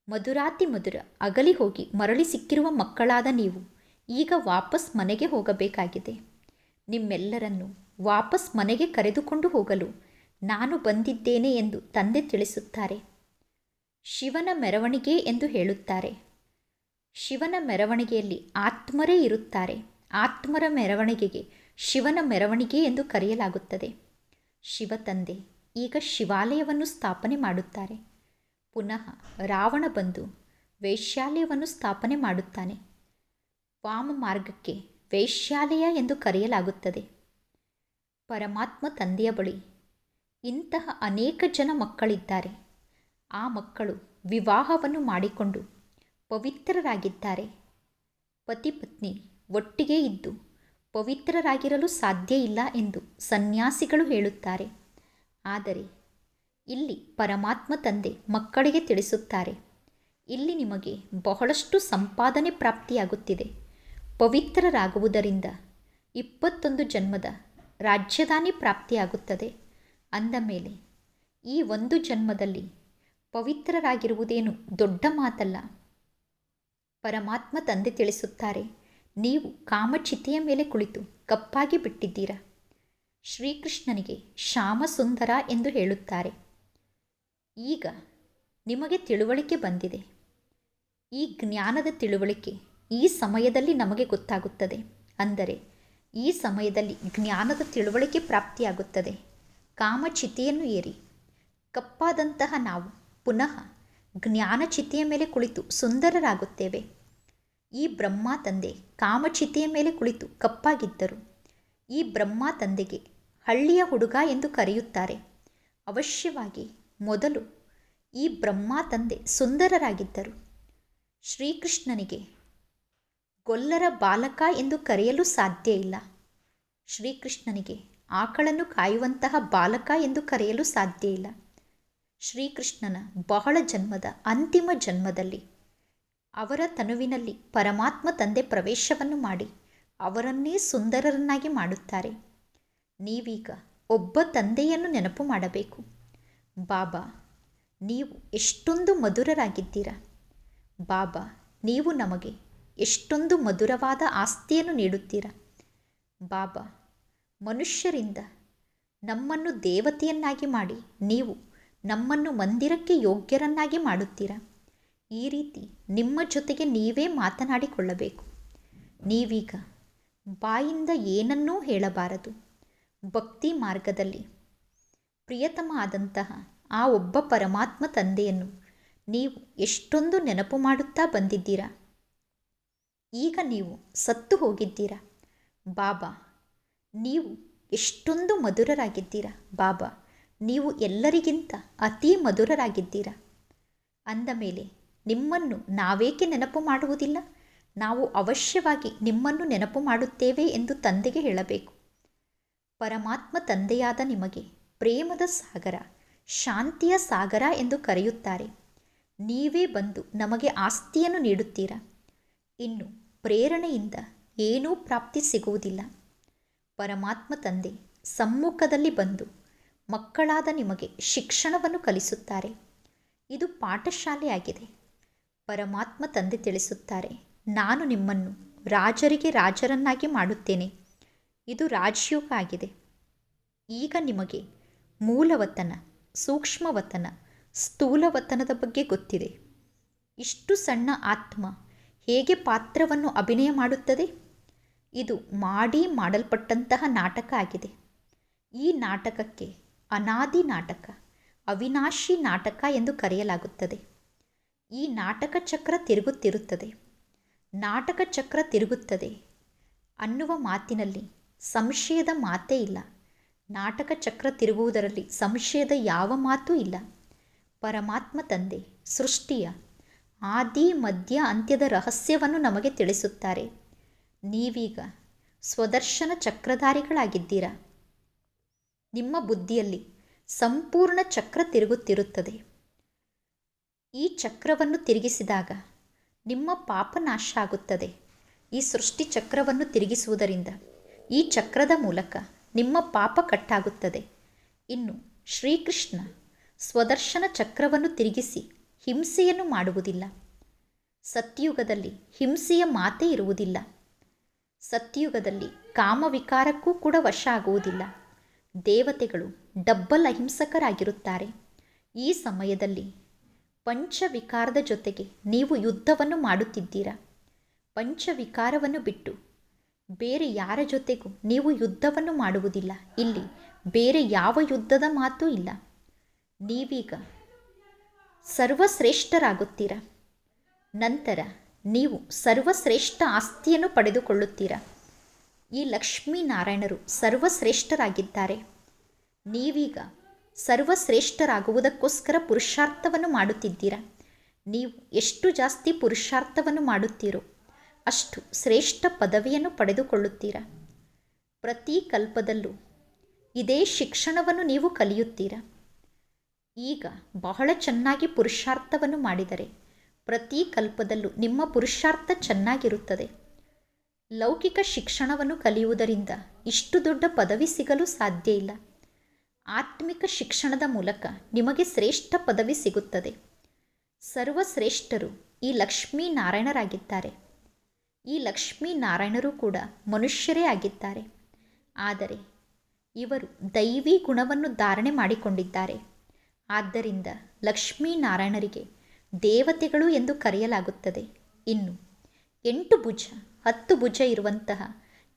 ಮಧುರಾತಿ ಮಧುರ ಅಗಲಿ ಹೋಗಿ ಮರಳಿ ಸಿಕ್ಕಿರುವ ಮಕ್ಕಳಾದ ನೀವು ಈಗ ವಾಪಸ್ ಮನೆಗೆ ಹೋಗಬೇಕಾಗಿದೆ. ನಿಮ್ಮೆಲ್ಲರನ್ನು ವಾಪಸ್ ಮನೆಗೆ ಕರೆದುಕೊಂಡು ಹೋಗಲು ನಾನು ಬಂದಿದ್ದೇನೆ ಎಂದು ತಂದೆ ತಿಳಿಸುತ್ತಾರೆ. ಶಿವನ ಮೆರವಣಿಗೆ ಎಂದು ಹೇಳುತ್ತಾರೆ. ಶಿವನ ಮೆರವಣಿಗೆಯಲ್ಲಿ ಆತ್ಮರೇ ಇರುತ್ತಾರೆ. ಆತ್ಮರ ಮೆರವಣಿಗೆಗೆ ಶಿವನ ಮೆರವಣಿಗೆ ಎಂದು ಕರೆಯಲಾಗುತ್ತದೆ. ಶಿವ ತಂದೆ ಈಗ ಶಿವಾಲಯವನ್ನು ಸ್ಥಾಪನೆ ಮಾಡುತ್ತಾರೆ. ಪುನಃ ರಾವಣ ಬಂದು ವೈಶ್ಯಾಲಯವನ್ನು ಸ್ಥಾಪನೆ ಮಾಡುತ್ತಾನೆ. ವಾಮ ಮಾರ್ಗಕ್ಕೆ ವೈಶ್ಯಾಲಯ ಎಂದು ಕರೆಯಲಾಗುತ್ತದೆ. ಪರಮಾತ್ಮ ತಂದೆಯ ಬಳಿ ಇಂತಹ ಅನೇಕ ಜನ ಮಕ್ಕಳಿದ್ದಾರೆ. ಆ ಮಕ್ಕಳು ವಿವಾಹವನ್ನು ಮಾಡಿಕೊಂಡು ಪವಿತ್ರರಾಗಿದ್ದಾರೆ. ಪತಿ ಪತ್ನಿ ಒಟ್ಟಿಗೆ ಇದ್ದು ಪವಿತ್ರರಾಗಿರಲು ಸಾಧ್ಯ ಇಲ್ಲ ಎಂದು ಸನ್ಯಾಸಿಗಳು ಹೇಳುತ್ತಾರೆ. ಆದರೆ ಇಲ್ಲಿ ಪರಮಾತ್ಮ ತಂದೆ ಮಕ್ಕಳಿಗೆ ತಿಳಿಸುತ್ತಾರೆ, ಇಲ್ಲಿ ನಿಮಗೆ ಬಹಳಷ್ಟು ಸಂಪಾದನೆ ಪ್ರಾಪ್ತಿಯಾಗುತ್ತಿದೆ. ಪವಿತ್ರರಾಗುವುದರಿಂದ 21 ಜನ್ಮದ ರಾಜ್ಯಧಾನಿ ಪ್ರಾಪ್ತಿಯಾಗುತ್ತದೆ. ಅಂದ ಮೇಲೆ ಈ ಒಂದು ಜನ್ಮದಲ್ಲಿ ಪವಿತ್ರರಾಗಿರುವುದೇನು ದೊಡ್ಡ ಮಾತಲ್ಲ. ಪರಮಾತ್ಮ ತಂದೆ ತಿಳಿಸುತ್ತಾರೆ, ನೀವು ಕಾಮಚಿತೆಯ ಮೇಲೆ ಕುಳಿತು ಕಪ್ಪಾಗಿ ಬಿಟ್ಟಿದ್ದೀರಾ. ಶ್ರೀಕೃಷ್ಣನಿಗೆ ಶ್ಯಾಮ ಸುಂದರ ಎಂದು ಹೇಳುತ್ತಾರೆ. ಈಗ ನಿಮಗೆ ತಿಳುವಳಿಕೆ ಬಂದಿದೆ. ಈ ಜ್ಞಾನದ ತಿಳುವಳಿಕೆ ಈ ಸಮಯದಲ್ಲಿ ನಮಗೆ ಗೊತ್ತಾಗುತ್ತದೆ. ಅಂದರೆ ಈ ಸಮಯದಲ್ಲಿ ಜ್ಞಾನದ ತಿಳುವಳಿಕೆ ಪ್ರಾಪ್ತಿಯಾಗುತ್ತದೆ. ಕಾಮಚಿತೆಯನ್ನು ಏರಿ ಕಪ್ಪಾದಂತಹ ನಾವು ಪುನಃ ಜ್ಞಾನಚಿತೆಯ ಮೇಲೆ ಕುಳಿತು ಸುಂದರರಾಗುತ್ತೇವೆ. ಈ ಬ್ರಹ್ಮ ತಂದೆ ಕಾಮಚಿತೆಯ ಮೇಲೆ ಕುಳಿತು ಕಪ್ಪಾಗಿದ್ದರು. ಈ ಬ್ರಹ್ಮ ತಂದೆಗೆ ಹಳ್ಳಿಯ ಹುಡುಗ ಎಂದು ಕರೆಯುತ್ತಾರೆ. ಅವಶ್ಯವಾಗಿ ಮೊದಲು ಈ ಬ್ರಹ್ಮ ತಂದೆ ಸುಂದರರಾಗಿದ್ದರು. ಶ್ರೀಕೃಷ್ಣನಿಗೆ ಗೊಲ್ಲರ ಬಾಲಕ ಎಂದು ಕರೆಯಲು ಸಾಧ್ಯ ಇಲ್ಲ. ಶ್ರೀಕೃಷ್ಣನಿಗೆ ಆಕಳನ್ನು ಕಾಯುವಂತಹ ಬಾಲಕ ಎಂದು ಕರೆಯಲು ಸಾಧ್ಯ ಇಲ್ಲ. ಶ್ರೀಕೃಷ್ಣನ ಬಹಳ ಜನ್ಮದ ಅಂತಿಮ ಜನ್ಮದಲ್ಲಿ ಅವರ ತನುವಿನಲ್ಲಿ ಪರಮಾತ್ಮ ತಂದೆ ಪ್ರವೇಶವನ್ನು ಮಾಡಿ ಅವರನ್ನೇ ಸುಂದರರನ್ನಾಗಿ ಮಾಡುತ್ತಾರೆ. ನೀವೀಗ ಒಬ್ಬ ತಂದೆಯನ್ನು ನೆನಪು ಮಾಡಬೇಕು. ಬಾಬಾ, ನೀವು ಎಷ್ಟೊಂದು ಮಧುರರಾಗಿದ್ದೀರಾ. ಬಾಬಾ, ನೀವು ನಮಗೆ ಎಷ್ಟೊಂದು ಮಧುರವಾದ ಆಸ್ತಿಯನ್ನು ನೀಡುತ್ತೀರಾ. ಬಾಬಾ, ಮನುಷ್ಯರಿಂದ ನಮ್ಮನ್ನು ದೇವತೆಯನ್ನಾಗಿ ಮಾಡಿ ನೀವು ನಮ್ಮನ್ನು ಮಂದಿರಕ್ಕೆ ಯೋಗ್ಯರನ್ನಾಗಿ ಮಾಡುತ್ತೀರಾ. ಈ ರೀತಿ ನಿಮ್ಮ ಜೊತೆಗೆ ನೀವೇ ಮಾತನಾಡಿಕೊಳ್ಳಬೇಕು. ನೀವೀಗ ಬಾಯಿಂದ ಏನನ್ನೂ ಹೇಳಬಾರದು. ಭಕ್ತಿ ಮಾರ್ಗದಲ್ಲಿ ಪ್ರಿಯತಮ ಆದಂತಹ ಆ ಒಬ್ಬ ಪರಮಾತ್ಮ ತಂದೆಯನ್ನು ನೀವು ಎಷ್ಟೊಂದು ನೆನಪು ಮಾಡುತ್ತಾ ಬಂದಿದ್ದೀರಾ. ಈಗ ನೀವು ಸತ್ತು ಹೋಗಿದ್ದೀರಾ. ಬಾಬಾ, ನೀವು ಎಷ್ಟೊಂದು ಮಧುರರಾಗಿದ್ದೀರಾ. ಬಾಬಾ, ನೀವು ಎಲ್ಲರಿಗಿಂತ ಅತೀ ಮಧುರರಾಗಿದ್ದೀರಾ. ಅಂದ ಮೇಲೆ ನಿಮ್ಮನ್ನು ನಾವೇಕೆ ನೆನಪು ಮಾಡುವುದಿಲ್ಲ? ನಾವು ಅವಶ್ಯವಾಗಿ ನಿಮ್ಮನ್ನು ನೆನಪು ಮಾಡುತ್ತೇವೆ ಎಂದು ತಂದೆಗೆ ಹೇಳಬೇಕು. ಪರಮಾತ್ಮ ತಂದೆಯಾದ ನಿಮಗೆ ಪ್ರೇಮದ ಸಾಗರ, ಶಾಂತಿಯ ಸಾಗರ ಎಂದು ಕರೆಯುತ್ತಾರೆ. ನೀವೇ ಬಂದು ನಮಗೆ ಆಸ್ತಿಯನ್ನು ನೀಡುತ್ತೀರಾ. ಇನ್ನು ಪ್ರೇರಣೆಯಿಂದ ಏನೂ ಪ್ರಾಪ್ತಿ ಸಿಗುವುದಿಲ್ಲ. ಪರಮಾತ್ಮ ತಂದೆ ಸಮ್ಮುಖದಲ್ಲಿ ಬಂದು ಮಕ್ಕಳಾದ ನಿಮಗೆ ಶಿಕ್ಷಣವನ್ನು ಕಲಿಸುತ್ತಾರೆ. ಇದು ಪಾಠಶಾಲೆಯಾಗಿದೆ. ಪರಮಾತ್ಮ ತಂದೆ ತಿಳಿಸುತ್ತಾರೆ, ನಾನು ನಿಮ್ಮನ್ನು ರಾಜರಿಗೆ ರಾಜರನ್ನಾಗಿ ಮಾಡುತ್ತೇನೆ. ಇದು ರಾಜಯೋಗ ಆಗಿದೆ. ಈಗ ನಿಮಗೆ ಮೂಲವತನ, ಸೂಕ್ಷ್ಮವತನ, ಸ್ಥೂಲವತನದ ಬಗ್ಗೆ ಗೊತ್ತಿದೆ. ಇಷ್ಟು ಸಣ್ಣ ಆತ್ಮ ಹೇಗೆ ಪಾತ್ರವನ್ನು ಅಭಿನಯ ಮಾಡುತ್ತದೆ? ಇದು ಮಾಡಲ್ಪಟ್ಟಂತಹ ನಾಟಕ ಆಗಿದೆ. ಈ ನಾಟಕಕ್ಕೆ ಅನಾದಿ ನಾಟಕ, ಅವಿನಾಶಿ ನಾಟಕ ಎಂದು ಕರೆಯಲಾಗುತ್ತದೆ. ಈ ನಾಟಕ ಚಕ್ರ ತಿರುಗುತ್ತಿರುತ್ತದೆ. ನಾಟಕ ಚಕ್ರ ತಿರುಗುತ್ತದೆ ಅನ್ನುವ ಮಾತಿನಲ್ಲಿ ಸಂಶಯದ ಮಾತೇ ಇಲ್ಲ. ನಾಟಕ ಚಕ್ರ ತಿರುಗುವುದರಲ್ಲಿ ಸಂಶಯದ ಯಾವ ಮಾತೂ ಇಲ್ಲ. ಪರಮಾತ್ಮ ತಂದೆ ಸೃಷ್ಟಿಯ ಆದಿ ಮಧ್ಯ ಅಂತ್ಯದ ರಹಸ್ಯವನ್ನು ನಮಗೆ ತಿಳಿಸುತ್ತಾರೆ. ನೀವೀಗ ಸ್ವದರ್ಶನ ಚಕ್ರಧಾರಿಗಳಾಗಿದ್ದೀರಾ. ನಿಮ್ಮ ಬುದ್ಧಿಯಲ್ಲಿ ಸಂಪೂರ್ಣ ಚಕ್ರ ತಿರುಗುತ್ತಿರುತ್ತದೆ. ಈ ಚಕ್ರವನ್ನು ತಿರುಗಿಸಿದಾಗ ನಿಮ್ಮ ಪಾಪ ನಾಶ ಆಗುತ್ತದೆ. ಈ ಸೃಷ್ಟಿ ಚಕ್ರವನ್ನು ತಿರುಗಿಸುವುದರಿಂದ ಈ ಚಕ್ರದ ಮೂಲಕ ನಿಮ್ಮ ಪಾಪ ಕಟ್ಟಾಗುತ್ತದೆ. ಇನ್ನು ಶ್ರೀಕೃಷ್ಣ ಸ್ವದರ್ಶನ ಚಕ್ರವನ್ನು ತಿರುಗಿಸಿ ಹಿಂಸೆಯನ್ನು ಮಾಡುವುದಿಲ್ಲ. ಸತ್ಯುಗದಲ್ಲಿ ಹಿಂಸೆಯ ಮಾತೇ ಇರುವುದಿಲ್ಲ. ಸತ್ಯುಗದಲ್ಲಿ ಕಾಮವಿಕಾರಕ್ಕೂ ಕೂಡ ವಶ ಆಗುವುದಿಲ್ಲ. ದೇವತೆಗಳು ಡಬ್ಬಲ್ ಅಹಿಂಸಕರಾಗಿರುತ್ತಾರೆ. ಈ ಸಮಯದಲ್ಲಿ ಪಂಚವಿಕಾರದ ಜೊತೆಗೆ ನೀವು ಯುದ್ಧವನ್ನು ಮಾಡುತ್ತಿದ್ದೀರಾ. ಪಂಚವಿಕಾರವನ್ನು ಬಿಟ್ಟು ಬೇರೆ ಯಾರ ಜೊತೆಗೂ ನೀವು ಯುದ್ಧವನ್ನು ಮಾಡುವುದಿಲ್ಲ. ಇಲ್ಲಿ ಬೇರೆ ಯಾವ ಯುದ್ಧದ ಮಾತೂ ಇಲ್ಲ. ನೀವೀಗ ಸರ್ವಶ್ರೇಷ್ಠರಾಗುತ್ತೀರಾ. ನಂತರ ನೀವು ಸರ್ವಶ್ರೇಷ್ಠ ಆಸ್ತಿಯನ್ನು ಪಡೆದುಕೊಳ್ಳುತ್ತೀರಾ. ಈ ಲಕ್ಷ್ಮೀನಾರಾಯಣರು ಸರ್ವಶ್ರೇಷ್ಠರಾಗಿದ್ದಾರೆ. ನೀವೀಗ ಸರ್ವಶ್ರೇಷ್ಠರಾಗುವುದಕ್ಕೋಸ್ಕರ ಪುರುಷಾರ್ಥವನ್ನು ಮಾಡುತ್ತಿದ್ದೀರಾ. ನೀವು ಎಷ್ಟು ಜಾಸ್ತಿ ಪುರುಷಾರ್ಥವನ್ನು ಮಾಡುತ್ತೀರೋ ಅಷ್ಟು ಶ್ರೇಷ್ಠ ಪದವಿಯನ್ನು ಪಡೆದುಕೊಳ್ಳುತ್ತೀರಾ. ಪ್ರತಿ ಕಲ್ಪದಲ್ಲೂ ಇದೇ ಶಿಕ್ಷಣವನ್ನು ನೀವು ಕಲಿಯುತ್ತೀರಾ. ಈಗ ಬಹಳ ಚೆನ್ನಾಗಿ ಪುರುಷಾರ್ಥವನ್ನು ಮಾಡಿದರೆ ಪ್ರತಿ ಕಲ್ಪದಲ್ಲೂ ನಿಮ್ಮ ಪುರುಷಾರ್ಥ ಚೆನ್ನಾಗಿರುತ್ತದೆ. ಲೌಕಿಕ ಶಿಕ್ಷಣವನ್ನು ಕಲಿಯುವುದರಿಂದ ಇಷ್ಟು ದೊಡ್ಡ ಪದವಿ ಸಿಗಲು ಸಾಧ್ಯ ಇಲ್ಲ. ಆತ್ಮಿಕ ಶಿಕ್ಷಣದ ಮೂಲಕ ನಿಮಗೆ ಶ್ರೇಷ್ಠ ಪದವಿ ಸಿಗುತ್ತದೆ. ಸರ್ವಶ್ರೇಷ್ಠರು ಈ ಲಕ್ಷ್ಮೀನಾರಾಯಣರಾಗಿದ್ದಾರೆ. ಈ ಲಕ್ಷ್ಮೀನಾರಾಯಣರು ಕೂಡ ಮನುಷ್ಯರೇ ಆಗಿದ್ದಾರೆ. ಆದರೆ ಇವರು ದೈವಿ ಗುಣವನ್ನು ಧಾರಣೆ ಮಾಡಿಕೊಂಡಿದ್ದಾರೆ. ಆದ್ದರಿಂದ ಲಕ್ಷ್ಮೀನಾರಾಯಣರಿಗೆ ದೇವತೆಗಳು ಎಂದು ಕರೆಯಲಾಗುತ್ತದೆ. ಇನ್ನು 8 ಭುಜ 10 ಭುಜ ಇರುವಂತಹ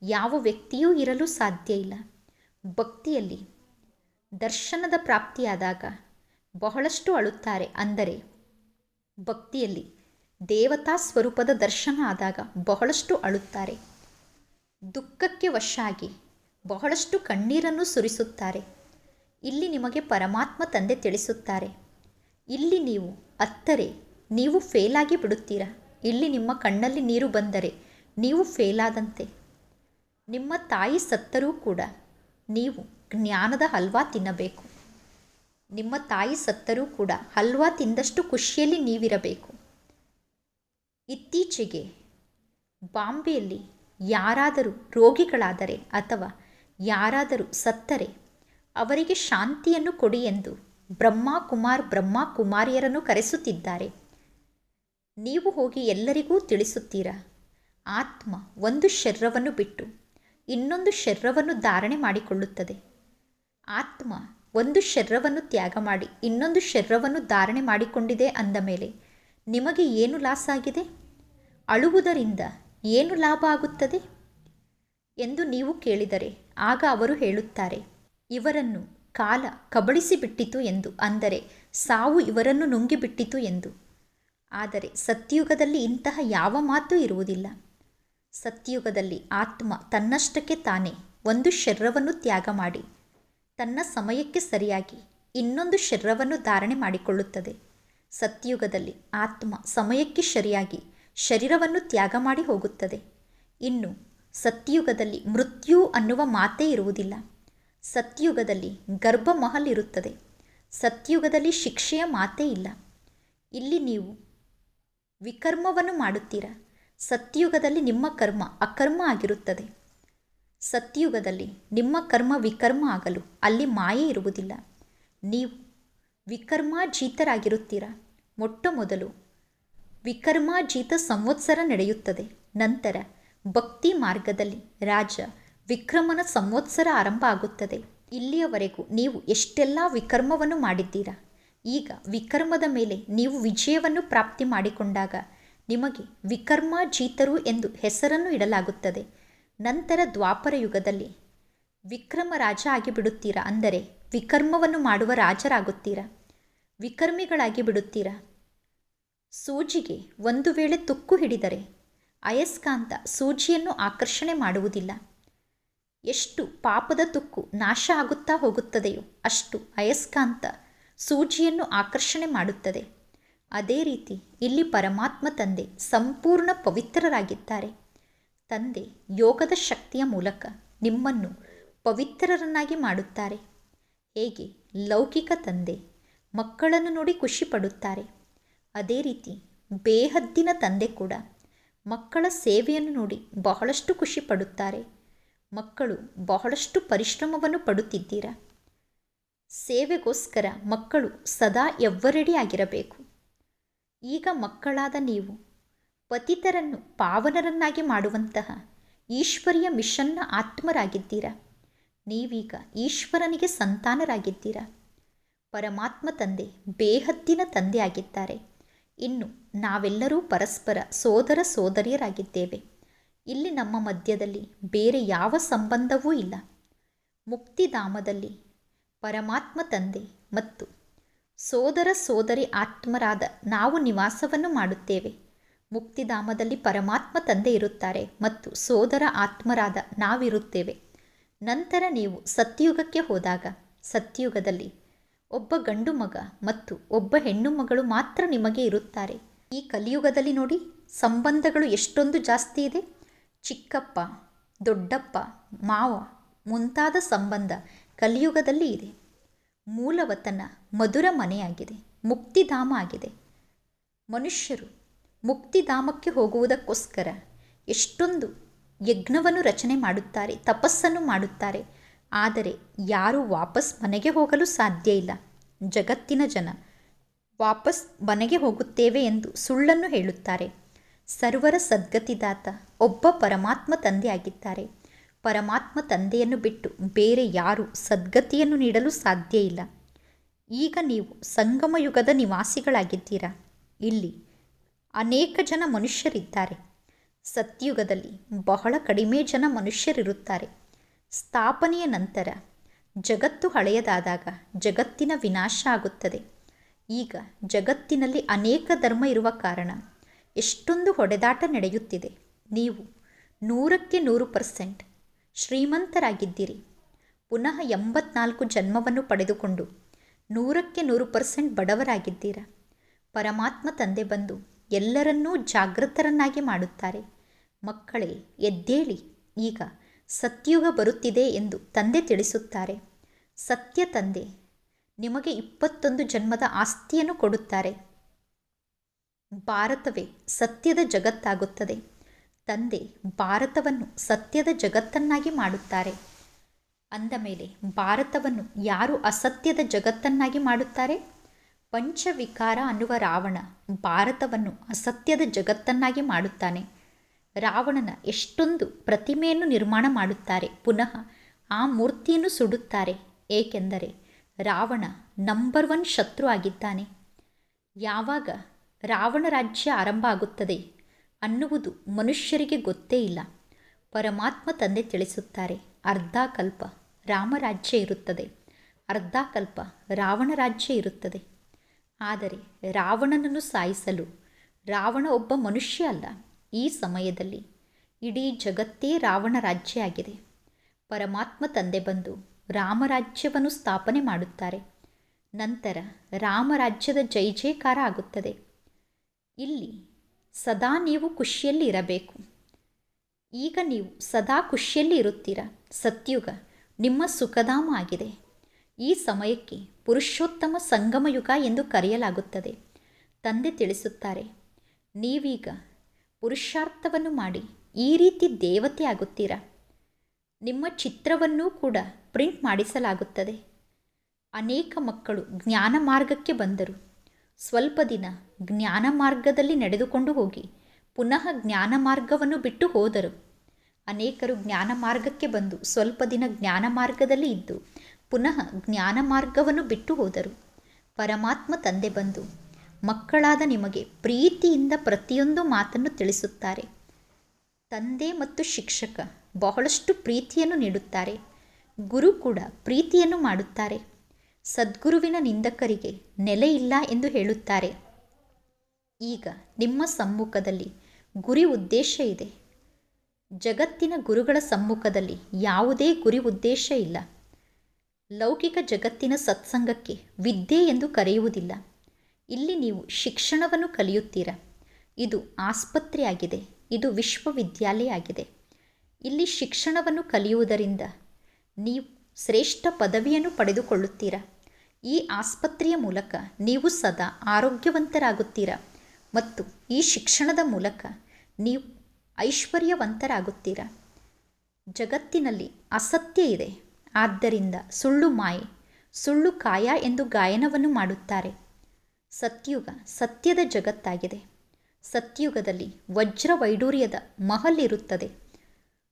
ಯಾವ ವ್ಯಕ್ತಿಯೂ ಇರಲು ಸಾಧ್ಯ ಇಲ್ಲ. ಭಕ್ತಿಯಲ್ಲಿ ದರ್ಶನದ ಪ್ರಾಪ್ತಿಯಾದಾಗ ಬಹಳಷ್ಟು ಅಳುತ್ತಾರೆ. ಅಂದರೆ ಭಕ್ತಿಯಲ್ಲಿ ದೇವತಾ ಸ್ವರೂಪದ ದರ್ಶನ ಆದಾಗ ಬಹಳಷ್ಟು ಅಳುತ್ತಾರೆ. ದುಃಖಕ್ಕೆ ವಶ ಆಗಿ ಬಹಳಷ್ಟು ಕಣ್ಣೀರನ್ನು ಸುರಿಸುತ್ತಾರೆ. ಇಲ್ಲಿ ನಿಮಗೆ ಪರಮಾತ್ಮ ತಂದೆ ತಿಳಿಸುತ್ತಾರೆ, ಇಲ್ಲಿ ನೀವು ಅತ್ತರೆ ನೀವು ಫೇಲಾಗಿ ಬಿಡುತ್ತೀರಾ. ಇಲ್ಲಿ ನಿಮ್ಮ ಕಣ್ಣಲ್ಲಿ ನೀರು ಬಂದರೆ ನೀವು ಫೇಲಾದಂತೆ. ನಿಮ್ಮ ತಾಯಿ ಸತ್ತರೂ ಕೂಡ ನೀವು ಜ್ಞಾನದ ಹಲ್ವಾ ತಿನ್ನಬೇಕು. ನಿಮ್ಮ ತಾಯಿ ಸತ್ತರೂ ಕೂಡ ಹಲ್ವಾ ತಿಂದಷ್ಟು ಖುಷಿಯಲ್ಲಿ ನೀವಿರಬೇಕು. ಇತ್ತೀಚೆಗೆ ಬಾಂಬೆಯಲ್ಲಿ ಯಾರಾದರೂ ರೋಗಿಗಳಾದರೆ ಅಥವಾ ಯಾರಾದರೂ ಸತ್ತರೆ ಅವರಿಗೆ ಶಾಂತಿಯನ್ನು ಕೊಡಿ ಎಂದು ಬ್ರಹ್ಮ ಕುಮಾರಿಯರನ್ನು ಕರೆಸುತ್ತಿದ್ದಾರೆ. ನೀವು ಹೋಗಿ ಎಲ್ಲರಿಗೂ ತಿಳಿಸುತ್ತೀರಾ, ಆತ್ಮ ಒಂದು ಶರೀರವನ್ನು ಬಿಟ್ಟು ಇನ್ನೊಂದು ಶರೀರವನ್ನು ಧಾರಣೆ ಮಾಡಿಕೊಳ್ಳುತ್ತದೆ. ಆತ್ಮ ಒಂದು ಶರೀರವನ್ನು ತ್ಯಾಗ ಮಾಡಿ ಇನ್ನೊಂದು ಶರೀರವನ್ನು ಧಾರಣೆ ಮಾಡಿಕೊಂಡಿದೆ ಅಂದ ಮೇಲೆ ನಿಮಗೆ ಏನು ಲಾಸ್ ಆಗಿದೆ? ಅಳುವುದರಿಂದ ಏನು ಲಾಭ ಆಗುತ್ತದೆ ಎಂದು ನೀವು ಕೇಳಿದರೆ ಆಗ ಅವರು ಹೇಳುತ್ತಾರೆ, ಇವರನ್ನು ಕಾಲ ಕಬಳಿಸಿಬಿಟ್ಟಿತು ಎಂದು, ಅಂದರೆ ಸಾವು ಇವರನ್ನು ನುಂಗಿಬಿಟ್ಟಿತು ಎಂದು. ಆದರೆ ಸತ್ಯುಗದಲ್ಲಿ ಇಂತಹ ಯಾವ ಮಾತು ಇರುವುದಿಲ್ಲ. ಸತ್ಯುಗದಲ್ಲಿ ಆತ್ಮ ತನ್ನಷ್ಟಕ್ಕೆ ತಾನೇ ಒಂದು ಶರೀರವನ್ನು ತ್ಯಾಗ ಮಾಡಿ ತನ್ನ ಸಮಯಕ್ಕೆ ಸರಿಯಾಗಿ ಇನ್ನೊಂದು ಶರೀರವನ್ನು ಧಾರಣೆ ಮಾಡಿಕೊಳ್ಳುತ್ತದೆ. ಸತ್ಯುಗದಲ್ಲಿ ಆತ್ಮ ಸಮಯಕ್ಕೆ ಸರಿಯಾಗಿ ಶರೀರವನ್ನು ತ್ಯಾಗ ಮಾಡಿ ಹೋಗುತ್ತದೆ. ಇನ್ನು ಸತ್ಯುಗದಲ್ಲಿ ಮೃತ್ಯು ಅನ್ನುವ ಮಾತೇ ಇರುವುದಿಲ್ಲ. ಸತ್ಯುಗದಲ್ಲಿ ಗರ್ಭಮಹಲ್ ಇರುತ್ತದೆ. ಸತ್ಯುಗದಲ್ಲಿ ಶಿಕ್ಷೆಯ ಮಾತೇ ಇಲ್ಲ. ಇಲ್ಲಿ ನೀವು ವಿಕರ್ಮವನ್ನು ಮಾಡುತ್ತೀರಾ. ಸತ್ಯುಗದಲ್ಲಿ ನಿಮ್ಮ ಕರ್ಮ ಅಕರ್ಮ ಆಗಿರುತ್ತದೆ. ಸತ್ಯುಗದಲ್ಲಿ ನಿಮ್ಮ ಕರ್ಮ ವಿಕರ್ಮ ಆಗಲು ಅಲ್ಲಿ ಮಾಯೆ ಇರುವುದಿಲ್ಲ. ನೀವು ವಿಕರ್ಮಾಜೀತರಾಗಿರುತ್ತೀರಾ. ಮೊಟ್ಟ ಮೊದಲು ವಿಕರ್ಮಾಜೀತ ಸಂವತ್ಸರ ನಡೆಯುತ್ತದೆ. ನಂತರ ಭಕ್ತಿ ಮಾರ್ಗದಲ್ಲಿ ರಾಜ ವಿಕ್ರಮನ ಸಂವತ್ಸರ ಆರಂಭ ಆಗುತ್ತದೆ. ಇಲ್ಲಿಯವರೆಗೂ ನೀವು ಎಷ್ಟೆಲ್ಲ ವಿಕರ್ಮವನ್ನು ಮಾಡಿದ್ದೀರಾ. ಈಗ ವಿಕರ್ಮದ ಮೇಲೆ ನೀವು ವಿಜಯವನ್ನು ಪ್ರಾಪ್ತಿ ಮಾಡಿಕೊಂಡಾಗ ನಿಮಗೆ ವಿಕರ್ಮಾಜೀತರು ಎಂದು ಹೆಸರನ್ನು ಇಡಲಾಗುತ್ತದೆ. ನಂತರ ದ್ವಾಪರ ಯುಗದಲ್ಲಿ ವಿಕ್ರಮ ರಾಜ ಆಗಿಬಿಡುತ್ತೀರಾ. ಅಂದರೆ ವಿಕರ್ಮವನ್ನು ಮಾಡುವ ರಾಜರಾಗುತ್ತೀರಾ. ವಿಕರ್ಮಿಗಳಾಗಿ ಬಿಡುತ್ತೀರಾ. ಸೂಜಿಗೆ ಒಂದು ವೇಳೆ ತುಕ್ಕು ಹಿಡಿದರೆ ಅಯಸ್ಕಾಂತ ಸೂಜಿಯನ್ನು ಆಕರ್ಷಣೆ ಮಾಡುವುದಿಲ್ಲ. ಎಷ್ಟು ಪಾಪದ ತುಕ್ಕು ನಾಶ ಆಗುತ್ತಾ ಹೋಗುತ್ತದೆಯೋ ಅಷ್ಟು ಅಯಸ್ಕಾಂತ ಸೂಜಿಯನ್ನು ಆಕರ್ಷಣೆ ಮಾಡುತ್ತದೆ. ಅದೇ ರೀತಿ ಇಲ್ಲಿ ಪರಮಾತ್ಮ ತಂದೆ ಸಂಪೂರ್ಣ ಪವಿತ್ರರಾಗಿದ್ದಾರೆ. ತಂದೆ ಯೋಗದ ಶಕ್ತಿಯ ಮೂಲಕ ನಿಮ್ಮನ್ನು ಪವಿತ್ರರನ್ನಾಗಿ ಮಾಡುತ್ತಾರೆ. ಹೇಗೆ ಲೌಕಿಕ ತಂದೆ ಮಕ್ಕಳನ್ನು ನೋಡಿ ಖುಷಿ ಪಡುತ್ತಾರೆ, ಅದೇ ರೀತಿ ಬೇಹದ್ದಿನ ತಂದೆ ಕೂಡ ಮಕ್ಕಳ ಸೇವೆಯನ್ನು ನೋಡಿ ಬಹಳಷ್ಟು ಖುಷಿ ಪಡುತ್ತಾರೆ. ಮಕ್ಕಳು ಬಹಳಷ್ಟು ಪರಿಶ್ರಮವನ್ನು ಪಡುತ್ತಿದ್ದೀರಾ. ಸೇವೆಗೋಸ್ಕರ ಮಕ್ಕಳು ಸದಾ ಎವ್ವರೆಡಿ ಆಗಿರಬೇಕು. ಈಗ ಮಕ್ಕಳಾದ ನೀವು ಪತಿತರನ್ನು ಪಾವನರನ್ನಾಗಿ ಮಾಡುವಂತಹ ಈಶ್ವರಿಯ ಮಿಷನ್ನ ಆತ್ಮರಾಗಿದ್ದೀರಾ. ನೀವೀಗ ಈಶ್ವರನಿಗೆ ಸಂತಾನರಾಗಿದ್ದೀರಾ. ಪರಮಾತ್ಮ ತಂದೆ ಬೇಹದ್ದಿನ ತಂದೆ ಆಗಿದ್ದಾರೆ. ಇನ್ನು ನಾವೆಲ್ಲರೂ ಪರಸ್ಪರ ಸೋದರ ಸೋದರಿಯರಾಗಿದ್ದೇವೆ. ಇಲ್ಲಿ ನಮ್ಮ ಮಧ್ಯದಲ್ಲಿ ಬೇರೆ ಯಾವ ಸಂಬಂಧವೂ ಇಲ್ಲ. ಮುಕ್ತಿಧಾಮದಲ್ಲಿ ಪರಮಾತ್ಮ ತಂದೆ ಮತ್ತು ಸೋದರ ಸೋದರಿ ಆತ್ಮರಾದ ನಾವು ನಿವಾಸವನ್ನು ಮಾಡುತ್ತೇವೆ. ಮುಕ್ತಿಧಾಮದಲ್ಲಿ ಪರಮಾತ್ಮ ತಂದೆ ಇರುತ್ತಾರೆ ಮತ್ತು ಸೋದರ ಆತ್ಮರಾದ ನಾವಿರುತ್ತೇವೆ. ನಂತರ ನೀವು ಸತ್ಯುಗಕ್ಕೆ ಹೋದಾಗ ಸತ್ಯುಗದಲ್ಲಿ ಒಬ್ಬ ಗಂಡು ಮಗ ಮತ್ತು ಒಬ್ಬ ಹೆಣ್ಣು ಮಗಳು ಮಾತ್ರ ನಿಮಗೆ ಇರುತ್ತಾರೆ. ಈ ಕಲಿಯುಗದಲ್ಲಿ ನೋಡಿ, ಸಂಬಂಧಗಳು ಎಷ್ಟೊಂದು ಜಾಸ್ತಿ ಇದೆ. ಚಿಕ್ಕಪ್ಪ, ದೊಡ್ಡಪ್ಪ, ಮಾವ ಮುಂತಾದ ಸಂಬಂಧ ಕಲಿಯುಗದಲ್ಲಿ ಇದೆ. ಮೂಲವತನ ಮಧುರ ಮನೆಯಾಗಿದೆ, ಮುಕ್ತಿಧಾಮ ಆಗಿದೆ. ಮನುಷ್ಯರು ಮುಕ್ತಿಧಾಮಕ್ಕೆ ಹೋಗುವುದಕ್ಕೋಸ್ಕರ ಎಷ್ಟೊಂದು ಯಜ್ಞವನ್ನು ರಚನೆ ಮಾಡುತ್ತಾರೆ, ತಪಸ್ಸನ್ನು ಮಾಡುತ್ತಾರೆ. ಆದರೆ ಯಾರೂ ವಾಪಸ್ ಮನೆಗೆ ಹೋಗಲು ಸಾಧ್ಯ ಇಲ್ಲ. ಜಗತ್ತಿನ ಜನ ವಾಪಸ್ ಮನೆಗೆ ಹೋಗುತ್ತೇವೆ ಎಂದು ಸುಳ್ಳನ್ನು ಹೇಳುತ್ತಾರೆ. ಸರ್ವರ ಸದ್ಗತಿದಾತ ಒಬ್ಬ ಪರಮಾತ್ಮ ತಂದೆಯಾಗಿದ್ದಾರೆ. ಪರಮಾತ್ಮ ತಂದೆಯನ್ನು ಬಿಟ್ಟು ಬೇರೆ ಯಾರೂ ಸದ್ಗತಿಯನ್ನು ನೀಡಲು ಸಾಧ್ಯ ಇಲ್ಲ. ಈಗ ನೀವು ಸಂಗಮ ಯುಗದ ನಿವಾಸಿಗಳಾಗಿದ್ದೀರಾ. ಇಲ್ಲಿ ಅನೇಕ ಜನ ಮನುಷ್ಯರಿದ್ದಾರೆ. ಸತ್ಯುಗದಲ್ಲಿ ಬಹಳ ಕಡಿಮೆ ಜನ ಮನುಷ್ಯರಿರುತ್ತಾರೆ. ಸ್ಥಾಪನೆಯ ನಂತರ ಜಗತ್ತು ಹಳೆಯದಾದಾಗ ಜಗತ್ತಿನ ವಿನಾಶ ಆಗುತ್ತದೆ. ಈಗ ಜಗತ್ತಿನಲ್ಲಿ ಅನೇಕ ಧರ್ಮ ಇರುವ ಕಾರಣ ಎಷ್ಟೊಂದು ಹೊಡೆದಾಟ ನಡೆಯುತ್ತಿದೆ. ನೀವು 100% ಶ್ರೀಮಂತರಾಗಿದ್ದೀರಿ. ಪುನಃ 84 ಜನ್ಮವನ್ನು ಪಡೆದುಕೊಂಡು 100% ಬಡವರಾಗಿದ್ದೀರಾ. ಪರಮಾತ್ಮ ತಂದೆ ಬಂದು ಎಲ್ಲರನ್ನೂ ಜಾಗೃತರನ್ನಾಗಿ ಮಾಡುತ್ತಾರೆ. ಮಕ್ಕಳೇ, ಎದ್ದೇಳಿ, ಈಗ ಸತ್ಯುಗ ಬರುತ್ತಿದೆ ಎಂದು ತಂದೆ ತಿಳಿಸುತ್ತಾರೆ. ಸತ್ಯ ತಂದೆ ನಿಮಗೆ 21 ಜನ್ಮದ ಆಸ್ತಿಯನ್ನು ಕೊಡುತ್ತಾರೆ. ಭಾರತವೇ ಸತ್ಯದ ಜಗತ್ತಾಗುತ್ತದೆ. ತಂದೆ ಭಾರತವನ್ನು ಸತ್ಯದ ಜಗತ್ತನ್ನಾಗಿ ಮಾಡುತ್ತಾರೆ. ಅಂದ ಮೇಲೆ ಭಾರತವನ್ನು ಯಾರು ಅಸತ್ಯದ ಜಗತ್ತನ್ನಾಗಿ ಮಾಡುತ್ತಾರೆ? ಪಂಚವಿಕಾರ ಅನ್ನುವ ರಾವಣ ಭಾರತವನ್ನು ಅಸತ್ಯದ ಜಗತ್ತನ್ನಾಗಿ ಮಾಡುತ್ತಾನೆ. ರಾವಣನ ಎಷ್ಟೊಂದು ಪ್ರತಿಮೆಯನ್ನು ನಿರ್ಮಾಣ ಮಾಡುತ್ತಾರೆ. ಪುನಃ ಆ ಮೂರ್ತಿಯನ್ನು ಸುಡುತ್ತಾರೆ. ಏಕೆಂದರೆ ರಾವಣ ನಂಬರ್ 1 ಶತ್ರು ಆಗಿದ್ದಾನೆ. ಯಾವಾಗ ರಾವಣ ರಾಜ್ಯ ಆರಂಭ ಆಗುತ್ತದೆ ಅನ್ನುವುದು ಮನುಷ್ಯರಿಗೆ ಗೊತ್ತೇ ಇಲ್ಲ. ಪರಮಾತ್ಮ ತಂದೆ ತಿಳಿಸುತ್ತಾರೆ, ಅರ್ಧ ಕಲ್ಪ ರಾಮರಾಜ್ಯ ಇರುತ್ತದೆ, ಅರ್ಧ ಕಲ್ಪ ರಾವಣ ರಾಜ್ಯ ಇರುತ್ತದೆ. ಆದರೆ ರಾವಣನನ್ನು ಸಾಯಿಸಲು ರಾವಣ ಒಬ್ಬ ಮನುಷ್ಯ ಅಲ್ಲ. ಈ ಸಮಯದಲ್ಲಿ ಇಡೀ ಜಗತ್ತೇ ರಾವಣ ರಾಜ್ಯ ಆಗಿದೆ. ಪರಮಾತ್ಮ ತಂದೆ ಬಂದು ರಾಮರಾಜ್ಯವನ್ನು ಸ್ಥಾಪನೆ ಮಾಡುತ್ತಾರೆ. ನಂತರ ರಾಮರಾಜ್ಯದ ಜೈ ಜಯಕಾರ ಆಗುತ್ತದೆ. ಇಲ್ಲಿ ಸದಾ ನೀವು ಖುಷಿಯಲ್ಲಿ ಇರಬೇಕು. ಈಗ ನೀವು ಸದಾ ಖುಷಿಯಲ್ಲಿ ಇರುತ್ತೀರಾ. ಸತ್ಯುಗ ನಿಮ್ಮ ಸುಖಧಾಮ ಆಗಿದೆ. ಈ ಸಮಯಕ್ಕೆ ಪುರುಷೋತ್ತಮ ಸಂಗಮ ಯುಗ ಎಂದು ಕರೆಯಲಾಗುತ್ತದೆ. ತಂದೆ ತಿಳಿಸುತ್ತಾರೆ, ನೀವೀಗ ಪುರುಷಾರ್ಥವನ್ನು ಮಾಡಿ ಈ ರೀತಿ ದೇವತೆ ಆಗುತ್ತೀರಾ. ನಿಮ್ಮ ಚಿತ್ರವನ್ನೂ ಕೂಡ ಪ್ರಿಂಟ್ ಮಾಡಿಸಲಾಗುತ್ತದೆ. ಅನೇಕ ಮಕ್ಕಳು ಜ್ಞಾನ ಮಾರ್ಗಕ್ಕೆ ಬಂದರು. ಸ್ವಲ್ಪ ದಿನ ಜ್ಞಾನ ಮಾರ್ಗದಲ್ಲಿ ನಡೆದುಕೊಂಡು ಹೋಗಿ ಪುನಃ ಜ್ಞಾನ ಮಾರ್ಗವನ್ನು ಬಿಟ್ಟು ಹೋದರು. ಅನೇಕರು ಜ್ಞಾನ ಮಾರ್ಗಕ್ಕೆ ಬಂದು ಸ್ವಲ್ಪ ದಿನ ಜ್ಞಾನ ಮಾರ್ಗದಲ್ಲಿ ಇದ್ದು ಪುನಃ ಜ್ಞಾನ ಮಾರ್ಗವನ್ನು ಬಿಟ್ಟು ಹೋದರು. ಪರಮಾತ್ಮ ತಂದೆ ಬಂದು ಮಕ್ಕಳಾದ ನಿಮಗೆ ಪ್ರೀತಿಯಿಂದ ಪ್ರತಿಯೊಂದು ಮಾತನ್ನು ತಿಳಿಸುತ್ತಾರೆ. ತಂದೆ ಮತ್ತು ಶಿಕ್ಷಕ ಬಹಳಷ್ಟು ಪ್ರೀತಿಯನ್ನು ನೀಡುತ್ತಾರೆ. ಗುರು ಕೂಡ ಪ್ರೀತಿಯನ್ನು ಮಾಡುತ್ತಾರೆ. ಸದ್ಗುರುವಿನ ನಿಂದಕರಿಗೆ ನೆಲೆ ಇಲ್ಲ ಎಂದು ಹೇಳುತ್ತಾರೆ. ಈಗ ನಿಮ್ಮ ಸಮ್ಮುಖದಲ್ಲಿ ಗುರಿ ಉದ್ದೇಶ ಇದೆ. ಜಗತ್ತಿನ ಗುರುಗಳ ಸಮ್ಮುಖದಲ್ಲಿ ಯಾವುದೇ ಗುರಿ ಉದ್ದೇಶ ಇಲ್ಲ. ಲೌಕಿಕ ಜಗತ್ತಿನ ಸತ್ಸಂಗಕ್ಕೆ ವಿದ್ಯೆ ಎಂದು ಕರೆಯುವುದಿಲ್ಲ. ಇಲ್ಲಿ ನೀವು ಶಿಕ್ಷಣವನ್ನು ಕಲಿಯುತ್ತೀರಾ. ಇದು ಆಸ್ಪತ್ರೆಯಾಗಿದೆ, ಇದು ವಿಶ್ವವಿದ್ಯಾಲಯ ಆಗಿದೆ. ಇಲ್ಲಿ ಶಿಕ್ಷಣವನ್ನು ಕಲಿಯುವುದರಿಂದ ನೀವು ಶ್ರೇಷ್ಠ ಪದವಿಯನ್ನು ಪಡೆದುಕೊಳ್ಳುತ್ತೀರಾ. ಈ ಆಸ್ಪತ್ರೆಯ ಮೂಲಕ ನೀವು ಸದಾ ಆರೋಗ್ಯವಂತರಾಗುತ್ತೀರಾ ಮತ್ತು ಈ ಶಿಕ್ಷಣದ ಮೂಲಕ ನೀವು ಐಶ್ವರ್ಯವಂತರಾಗುತ್ತೀರಾ. ಜಗತ್ತಿನಲ್ಲಿ ಅಸತ್ಯ ಇದೆ, ಆದ್ದರಿಂದ ಸುಳ್ಳು ಮಾಯೆ, ಸುಳ್ಳು ಕಾಯ ಎಂದು ಗಾಯನವನ್ನು ಮಾಡುತ್ತಾರೆ. ಸತ್ಯುಗ ಸತ್ಯದ ಜಗತ್ತಾಗಿದೆ. ಸತ್ಯುಗದಲ್ಲಿ ವಜ್ರ ವೈಡೂರ್ಯದ ಮಹಲ್ ಇರುತ್ತದೆ.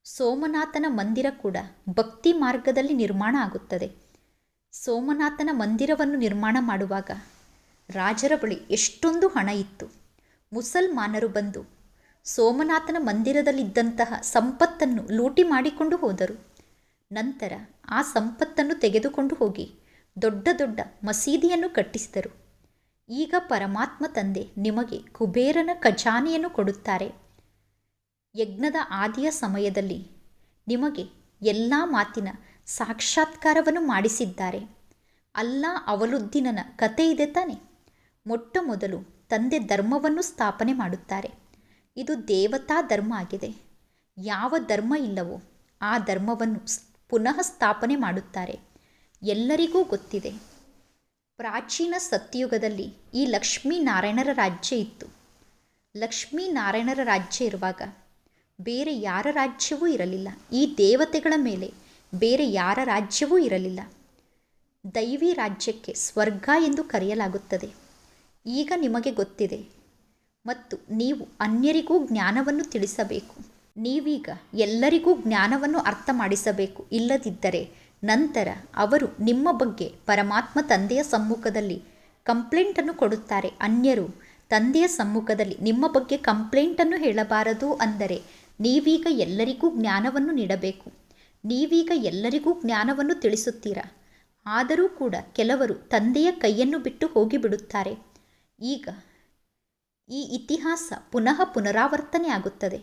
ಸೋಮನಾಥನ ಮಂದಿರ ಕೂಡ ಭಕ್ತಿ ಮಾರ್ಗದಲ್ಲಿ ನಿರ್ಮಾಣ ಆಗುತ್ತದೆ. ಸೋಮನಾಥನ ಮಂದಿರವನ್ನು ನಿರ್ಮಾಣ ಮಾಡುವಾಗ ರಾಜರ ಬಳಿ ಎಷ್ಟೊಂದು ಹಣ ಇತ್ತು. ಮುಸಲ್ಮಾನರು ಬಂದು ಸೋಮನಾಥನ ಮಂದಿರದಲ್ಲಿದ್ದಂತಹ ಸಂಪತ್ತನ್ನು ಲೂಟಿ ಮಾಡಿಕೊಂಡು ಹೋದರು. ನಂತರ ಆ ಸಂಪತ್ತನ್ನು ತೆಗೆದುಕೊಂಡು ಹೋಗಿ ದೊಡ್ಡ ದೊಡ್ಡ ಮಸೀದಿಯನ್ನು ಕಟ್ಟಿಸಿದರು. ಈಗ ಪರಮಾತ್ಮ ತಂದೆ ನಿಮಗೆ ಕುಬೇರನ ಖಜಾನೆಯನ್ನು ಕೊಡುತ್ತಾರೆ. ಯಜ್ಞದ ಆದಿಯ ಸಮಯದಲ್ಲಿ ನಿಮಗೆ ಎಲ್ಲ ಮಾತಿನ ಸಾಕ್ಷಾತ್ಕಾರವನ್ನು ಮಾಡಿಸಿದ್ದಾರೆ. ಅಲ್ಲಾ ಅವಲುದ್ದೀನನ ಕತೆ ಇದೆ ತಾನೆ. ಮೊಟ್ಟ ಮೊದಲು ತಂದೆ ಧರ್ಮವನ್ನು ಸ್ಥಾಪನೆ ಮಾಡುತ್ತಾರೆ. ಇದು ದೇವತಾ ಧರ್ಮ ಆಗಿದೆ. ಯಾವ ಧರ್ಮ ಇಲ್ಲವೋ ಆ ಧರ್ಮವನ್ನು ಪುನಃ ಸ್ಥಾಪನೆ ಮಾಡುತ್ತಾರೆ. ಎಲ್ಲರಿಗೂ ಗೊತ್ತಿದೆ, ಪ್ರಾಚೀನ ಸತ್ಯುಗದಲ್ಲಿ ಈ ಲಕ್ಷ್ಮೀನಾರಾಯಣರ ರಾಜ್ಯ ಇತ್ತು. ಲಕ್ಷ್ಮೀನಾರಾಯಣರ ರಾಜ್ಯ ಇರುವಾಗ ಬೇರೆ ಯಾರ ರಾಜ್ಯವೂ ಇರಲಿಲ್ಲ. ಈ ದೇವತೆಗಳ ಮೇಲೆ ಬೇರೆ ಯಾರ ರಾಜ್ಯವೂ ಇರಲಿಲ್ಲ. ದೈವಿ ರಾಜ್ಯಕ್ಕೆ ಸ್ವರ್ಗ ಎಂದು ಕರೆಯಲಾಗುತ್ತದೆ. ಈಗ ನಿಮಗೆ ಗೊತ್ತಿದೆ ಮತ್ತು ನೀವು ಅನ್ಯರಿಗೂ ಜ್ಞಾನವನ್ನು ತಿಳಿಸಬೇಕು. ನೀವೀಗ ಎಲ್ಲರಿಗೂ ಜ್ಞಾನವನ್ನು ಅರ್ಥ ಮಾಡಿಸಬೇಕು. ಇಲ್ಲದಿದ್ದರೆ ನಂತರ ಅವರು ನಿಮ್ಮ ಬಗ್ಗೆ ಪರಮಾತ್ಮ ತಂದೆಯ ಸಮ್ಮುಖದಲ್ಲಿ ಕಂಪ್ಲೇಂಟನ್ನು ಕೊಡುತ್ತಾರೆ. ಅನ್ಯರು ತಂದೆಯ ಸಮ್ಮುಖದಲ್ಲಿ ನಿಮ್ಮ ಬಗ್ಗೆ ಕಂಪ್ಲೇಂಟನ್ನು ಹೇಳಬಾರದು. ಅಂದರೆ ನೀವೀಗ ಎಲ್ಲರಿಗೂ ಜ್ಞಾನವನ್ನು ನೀಡಬೇಕು. ನೀವೀಗ ಎಲ್ಲರಿಗೂ ಜ್ಞಾನವನ್ನು ತಿಳಿಸುತ್ತೀರಾ. ಆದರೂ ಕೂಡ ಕೆಲವರು ತಂದೆಯ ಕೈಯನ್ನು ಬಿಟ್ಟು ಹೋಗಿಬಿಡುತ್ತಾರೆ. ಈಗ ಈ ಇತಿಹಾಸ ಪುನಃ ಪುನರಾವರ್ತನೆ ಆಗುತ್ತದೆ.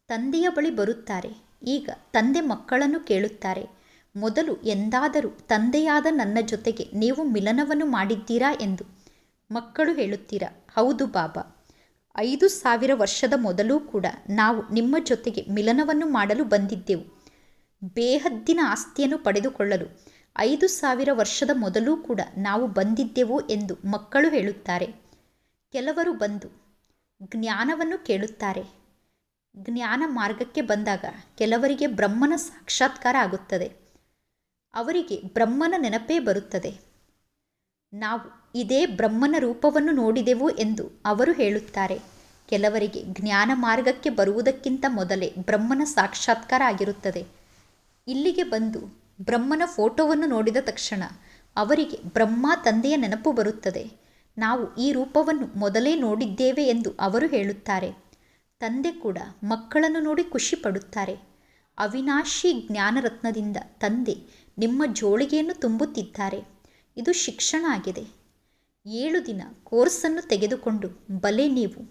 ತಂದೆಯ ಬಳಿ ಬರುತ್ತಾರೆ. ಈಗ ತಂದೆ ಮಕ್ಕಳನ್ನು ಕೇಳುತ್ತಾರೆ, ಮೊದಲು ಎಂದಾದರೂ ತಂದೆಯಾದ ನನ್ನ ಜೊತೆಗೆ ನೀವು ಮಿಲನವನ್ನು ಮಾಡಿದ್ದೀರಾ ಎಂದು. ಮಕ್ಕಳು ಹೇಳುತ್ತೀರಾ, ಹೌದು ಬಾಬಾ, 5000 ವರ್ಷದ ಮೊದಲೂ ಕೂಡ ನಾವು ನಿಮ್ಮ ಜೊತೆಗೆ ಮಿಲನವನ್ನು ಮಾಡಲು ಬಂದಿದ್ದೆವು. ಬೇಹದ್ದಿನ ಆಸ್ತಿಯನ್ನು ಪಡೆದುಕೊಳ್ಳಲು 5000 ವರ್ಷದ ಮೊದಲೂ ಕೂಡ ನಾವು ಬಂದಿದ್ದೆವು ಎಂದು ಮಕ್ಕಳು ಹೇಳುತ್ತಾರೆ. ಕೆಲವರು ಬಂದು ಜ್ಞಾನವನ್ನು ಕೇಳುತ್ತಾರೆ. ಜ್ಞಾನ ಮಾರ್ಗಕ್ಕೆ ಬಂದಾಗ ಕೆಲವರಿಗೆ ಬ್ರಹ್ಮನ ಸಾಕ್ಷಾತ್ಕಾರ ಆಗುತ್ತದೆ. ಅವರಿಗೆ ಬ್ರಹ್ಮನ ನೆನಪೇ ಬರುತ್ತದೆ. ನಾವು ಇದೇ ಬ್ರಹ್ಮನ ರೂಪವನ್ನು ನೋಡಿದೆವು ಎಂದು ಅವರು ಹೇಳುತ್ತಾರೆ. ಕೆಲವರಿಗೆ ಜ್ಞಾನ ಮಾರ್ಗಕ್ಕೆ ಬರುವುದಕ್ಕಿಂತ ಮೊದಲೇ ಬ್ರಹ್ಮನ ಸಾಕ್ಷಾತ್ಕಾರ ಆಗಿರುತ್ತದೆ. ಇಲ್ಲಿಗೆ ಬಂದು ಬ್ರಹ್ಮನ ಫೋಟೋವನ್ನು ನೋಡಿದ ತಕ್ಷಣ ಅವರಿಗೆ ಬ್ರಹ್ಮ ತಂದೆಯ ನೆನಪು ಬರುತ್ತದೆ. ನಾವು ಈ ರೂಪವನ್ನು ಮೊದಲೇ ನೋಡಿದ್ದೇವೆ ಎಂದು ಅವರು ಹೇಳುತ್ತಾರೆ. ತಂದೆ ಕೂಡ ಮಕ್ಕಳನ್ನು ನೋಡಿ ಖುಷಿ ಪಡುತ್ತಾರೆ. ಅವಿನಾಶಿ ಜ್ಞಾನರತ್ನದಿಂದ ತಂದೆ ನಿಮ್ಮ ಜೋಳಿಗೆಯನ್ನು ತುಂಬುತ್ತಿದ್ದಾರೆ. ಇದು ಶಿಕ್ಷಣ ಆಗಿದೆ. 7 ದಿನ ಕೋರ್ಸನ್ನು ತೆಗೆದುಕೊಂಡು ಬಲೆ ನೀವು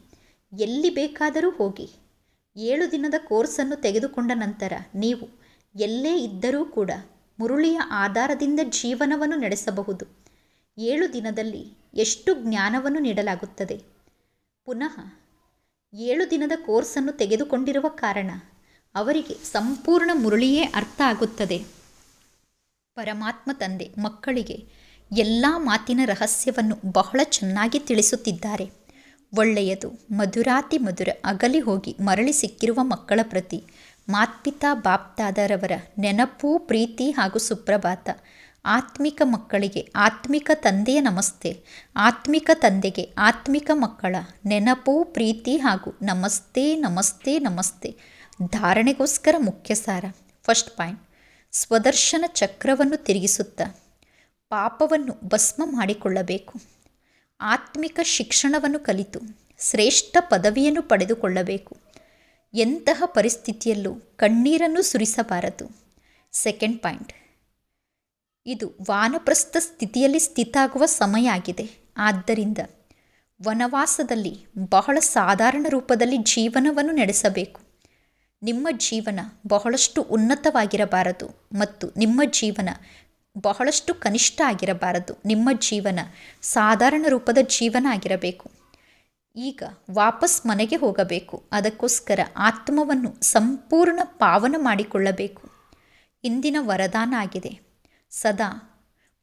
ಎಲ್ಲಿ ಬೇಕಾದರೂ ಹೋಗಿ. 7 ದಿನದ ಕೋರ್ಸನ್ನು ತೆಗೆದುಕೊಂಡ ನಂತರ ನೀವು ಎಲ್ಲೇ ಇದ್ದರೂ ಕೂಡ ಮುರುಳಿಯ ಆಧಾರದಿಂದ ಜೀವನವನ್ನು ನಡೆಸಬಹುದು. 7 ದಿನದಲ್ಲಿ ಎಷ್ಟು ಜ್ಞಾನವನ್ನು ನೀಡಲಾಗುತ್ತದೆ. ಪುನಃ 7 ದಿನದ ಕೋರ್ಸನ್ನು ತೆಗೆದುಕೊಂಡಿರುವ ಕಾರಣ ಅವರಿಗೆ ಸಂಪೂರ್ಣ ಮುರುಳಿಯೇ ಅರ್ಥ ಆಗುತ್ತದೆ. ಪರಮಾತ್ಮ ತಂದೆ ಮಕ್ಕಳಿಗೆ ಎಲ್ಲ ಮಾತಿನ ರಹಸ್ಯವನ್ನು ಬಹಳ ಚೆನ್ನಾಗಿ ತಿಳಿಸುತ್ತಿದ್ದಾರೆ. ಒಳ್ಳೆಯದು, ಮಧುರಾತಿ ಮಧುರ ಅಗಲಿ ಹೋಗಿ ಮರಳಿ ಸಿಕ್ಕಿರುವ ಮಕ್ಕಳ ಪ್ರತಿ ಮಾತ್ಪಿತಾ ಬಾಪ್ದಾದರವರ ನೆನಪು, ಪ್ರೀತಿ ಹಾಗೂ ಸುಪ್ರಭಾತ. ಆತ್ಮಿಕ ಮಕ್ಕಳಿಗೆ ಆತ್ಮಿಕ ತಂದೆಯ ನಮಸ್ತೆ. ಆತ್ಮಿಕ ತಂದೆಗೆ ಆತ್ಮಿಕ ಮಕ್ಕಳ ನೆನಪು, ಪ್ರೀತಿ ಹಾಗೂ ನಮಸ್ತೆ ನಮಸ್ತೆ ನಮಸ್ತೆ. ಧಾರಣೆಗೋಸ್ಕರ ಮುಖ್ಯ ಸಾರ. ಫಸ್ಟ್ ಪಾಯಿಂಟ್, ಸ್ವದರ್ಶನ ಚಕ್ರವನ್ನು ತಿರುಗಿಸುತ್ತಾ ಪಾಪವನ್ನು ಭಸ್ಮ ಮಾಡಿಕೊಳ್ಳಬೇಕು. ಆತ್ಮಿಕ ಶಿಕ್ಷಣವನ್ನು ಕಲಿತು ಶ್ರೇಷ್ಠ ಪದವಿಯನ್ನು ಪಡೆದುಕೊಳ್ಳಬೇಕು. ಎಂತಹ ಪರಿಸ್ಥಿತಿಯಲ್ಲೂ ಕಣ್ಣೀರನ್ನು ಸುರಿಸಬಾರದು. ಸೆಕೆಂಡ್ ಪಾಯಿಂಟ್, ಇದು ವಾನಪ್ರಸ್ಥ ಸ್ಥಿತಿಯಲ್ಲಿ ಸ್ಥಿತಾಗುವ ಸಮಯ ಆಗಿದೆ. ಆದ್ದರಿಂದ ವನವಾಸದಲ್ಲಿ ಬಹಳ ಸಾಧಾರಣ ರೂಪದಲ್ಲಿ ಜೀವನವನ್ನು ನಡೆಸಬೇಕು. ನಿಮ್ಮ ಜೀವನ ಬಹಳಷ್ಟು ಉನ್ನತವಾಗಿರಬಾರದು ಮತ್ತು ನಿಮ್ಮ ಜೀವನ ಬಹಳಷ್ಟು ಕನಿಷ್ಠ ಆಗಿರಬಾರದು. ನಿಮ್ಮ ಜೀವನ ಸಾಧಾರಣ ರೂಪದ ಜೀವನ ಆಗಿರಬೇಕು. ಈಗ ವಾಪಸ್ ಮನೆಗೆ ಹೋಗಬೇಕು. ಅದಕ್ಕೋಸ್ಕರ ಆತ್ಮವನ್ನು ಸಂಪೂರ್ಣ ಪಾವನ ಮಾಡಿಕೊಳ್ಳಬೇಕು. ಇಂದಿನ ವರದಾನ ಆಗಿದೆ, ಸದಾ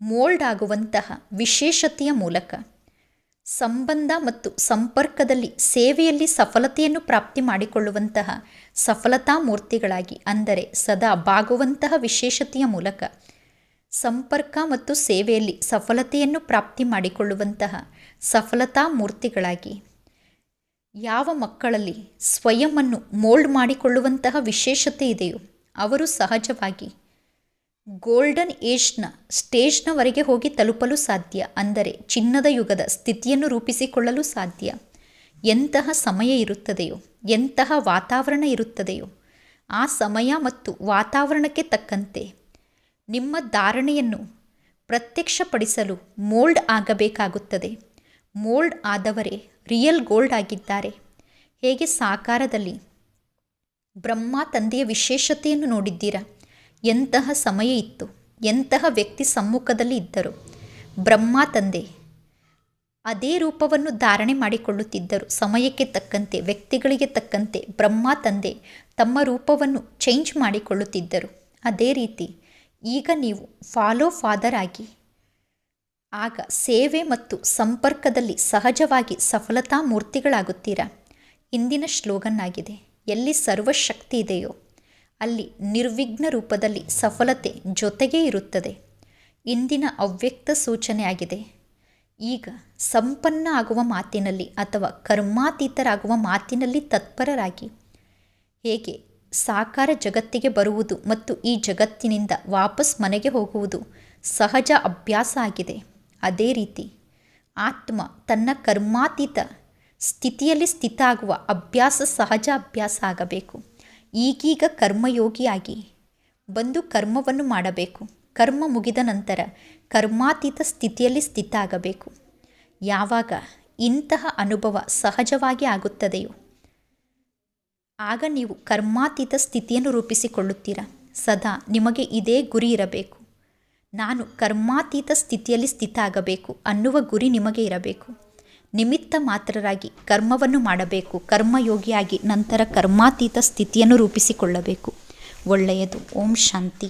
ಮೋಲ್ಡ್ ಆಗುವಂತಹ ವಿಶೇಷತೆಯ ಮೂಲಕ ಸಂಬಂಧ ಮತ್ತು ಸಂಪರ್ಕದಲ್ಲಿ ಸೇವೆಯಲ್ಲಿ ಸಫಲತೆಯನ್ನು ಪ್ರಾಪ್ತಿ ಮಾಡಿಕೊಳ್ಳುವಂತಹ ಸಫಲತಾ ಮೂರ್ತಿಗಳಾಗಿ, ಅಂದರೆ ಸದಾ ಬಾಗುವಂತಹ ವಿಶೇಷತೆಯ ಮೂಲಕ ಸಂಪರ್ಕ ಮತ್ತು ಸೇವೆಯಲ್ಲಿ ಸಫಲತೆಯನ್ನು ಪ್ರಾಪ್ತಿ ಮಾಡಿಕೊಳ್ಳುವಂತಹ ಸಫಲತಾ ಮೂರ್ತಿಗಳಾಗಿ. ಯಾವ ಮಕ್ಕಳಲ್ಲಿ ಸ್ವಯಂವನ್ನು ಮೋಲ್ಡ್ ಮಾಡಿಕೊಳ್ಳುವಂತಹ ವಿಶೇಷತೆ ಇದೆಯೋ ಅವರು ಸಹಜವಾಗಿ ಗೋಲ್ಡನ್ ಏಜ್ನ ಸ್ಟೇಜ್ನವರೆಗೆ ಹೋಗಿ ತಲುಪಲು ಸಾಧ್ಯ. ಅಂದರೆ ಚಿನ್ನದ ಯುಗದ ಸ್ಥಿತಿಯನ್ನು ರೂಪಿಸಿಕೊಳ್ಳಲು ಸಾಧ್ಯ. ಎಂತಹ ಸಮಯ ಇರುತ್ತದೆಯೋ, ಎಂತಹ ವಾತಾವರಣ ಇರುತ್ತದೆಯೋ ಆ ಸಮಯ ಮತ್ತು ವಾತಾವರಣಕ್ಕೆ ತಕ್ಕಂತೆ ನಿಮ್ಮ ಧಾರಣೆಯನ್ನು ಪ್ರತ್ಯಕ್ಷಪಡಿಸಲು ಮೋಲ್ಡ್ ಆಗಬೇಕಾಗುತ್ತದೆ. ಮೋಲ್ಡ್ ಆದವರೇ ರಿಯಲ್ ಗೋಲ್ಡ್ ಆಗಿದ್ದಾರೆ. ಹೇಗೆ ಸಾಕಾರದಲ್ಲಿ ಬ್ರಹ್ಮ ತಂದೆಯ ವಿಶೇಷತೆಯನ್ನು ನೋಡಿದ್ದೀರಾ? ಎಂತಹ ಸಮಯ ಇತ್ತು, ಎಂತಹ ವ್ಯಕ್ತಿ ಸಮ್ಮುಖದಲ್ಲಿ ಇದ್ದರು. ಬ್ರಹ್ಮ ತಂದೆ ಅದೇ ರೂಪವನ್ನು ಧಾರಣೆ ಮಾಡಿಕೊಳ್ಳುತ್ತಿದ್ದರು. ಸಮಯಕ್ಕೆ ತಕ್ಕಂತೆ, ವ್ಯಕ್ತಿಗಳಿಗೆ ತಕ್ಕಂತೆ ಬ್ರಹ್ಮ ತಂದೆ ತಮ್ಮ ರೂಪವನ್ನು ಚೇಂಜ್ ಮಾಡಿಕೊಳ್ಳುತ್ತಿದ್ದರು. ಅದೇ ರೀತಿ ಈಗ ನೀವು ಫಾಲೋ ಫಾದರ್ ಆಗಿ ಆಗ ಸೇವೆ ಮತ್ತು ಸಂಪರ್ಕದಲ್ಲಿ ಸಹಜವಾಗಿ ಸಫಲತಾ ಮೂರ್ತಿಗಳಾಗುತ್ತೀರಾ. ಇಂದಿನ ಶ್ಲೋಗನ್ ಆಗಿದೆ, ಎಲ್ಲಿ ಸರ್ವಶಕ್ತಿ ಇದೆಯೋ ಅಲ್ಲಿ ನಿರ್ವಿಘ್ನ ರೂಪದಲ್ಲಿ ಸಫಲತೆ ಜೊತೆಗೇ ಇರುತ್ತದೆ. ಇಂದಿನ ಅವ್ಯಕ್ತ ಸೂಚನೆ ಆಗಿದೆ. ಈಗ ಸಂಪನ್ನ ಆಗುವ ಮಾತಿನಲ್ಲಿ ಅಥವಾ ಕರ್ಮಾತೀತರಾಗುವ ಮಾತಿನಲ್ಲಿ ತತ್ಪರರಾಗಿ ಹೇಗೆ ಸಾಕಾರ ಜಗತ್ತಿಗೆ ಬರುವುದು ಮತ್ತು ಈ ಜಗತ್ತಿನಿಂದ ವಾಪಸ್ ಮನೆಗೆ ಹೋಗುವುದು ಸಹಜ ಅಭ್ಯಾಸ ಆಗಿದೆ. ಅದೇ ರೀತಿ ಆತ್ಮ ತನ್ನ ಕರ್ಮಾತೀತ ಸ್ಥಿತಿಯಲ್ಲಿ ಸ್ಥಿತ ಆಗುವ ಅಭ್ಯಾಸ ಸಹಜ ಅಭ್ಯಾಸ ಆಗಬೇಕು. ಈಗೀಗ ಕರ್ಮಯೋಗಿಯಾಗಿ ಬಂದು ಕರ್ಮವನ್ನು ಮಾಡಬೇಕು. ಕರ್ಮ ಮುಗಿದ ನಂತರ ಕರ್ಮಾತೀತ ಸ್ಥಿತಿಯಲ್ಲಿ ಸ್ಥಿತ ಆಗಬೇಕು. ಯಾವಾಗ ಇಂತಹ ಅನುಭವ ಸಹಜವಾಗಿ ಆಗುತ್ತದೆಯೋ ಆಗ ನೀವು ಕರ್ಮಾತೀತ ಸ್ಥಿತಿಯನ್ನು ರೂಪಿಸಿಕೊಳ್ಳುತ್ತೀರಾ. ಸದಾ ನಿಮಗೆ ಇದೇ ಗುರಿ ಇರಬೇಕು. ನಾನು ಕರ್ಮಾತೀತ ಸ್ಥಿತಿಯಲ್ಲಿ ಸ್ಥಿತ ಆಗಬೇಕು ಅನ್ನುವ ಗುರಿ ನಿಮಗೆ ಇರಬೇಕು. ನಿಮಿತ್ತ ಮಾತ್ರರಾಗಿ ಕರ್ಮವನ್ನು ಮಾಡಬೇಕು. ಕರ್ಮಯೋಗಿಯಾಗಿ ನಂತರ ಕರ್ಮಾತೀತ ಸ್ಥಿತಿಯನ್ನು ರೂಪಿಸಿಕೊಳ್ಳಬೇಕು. ಒಳ್ಳೆಯದು. ಓಂ ಶಾಂತಿ.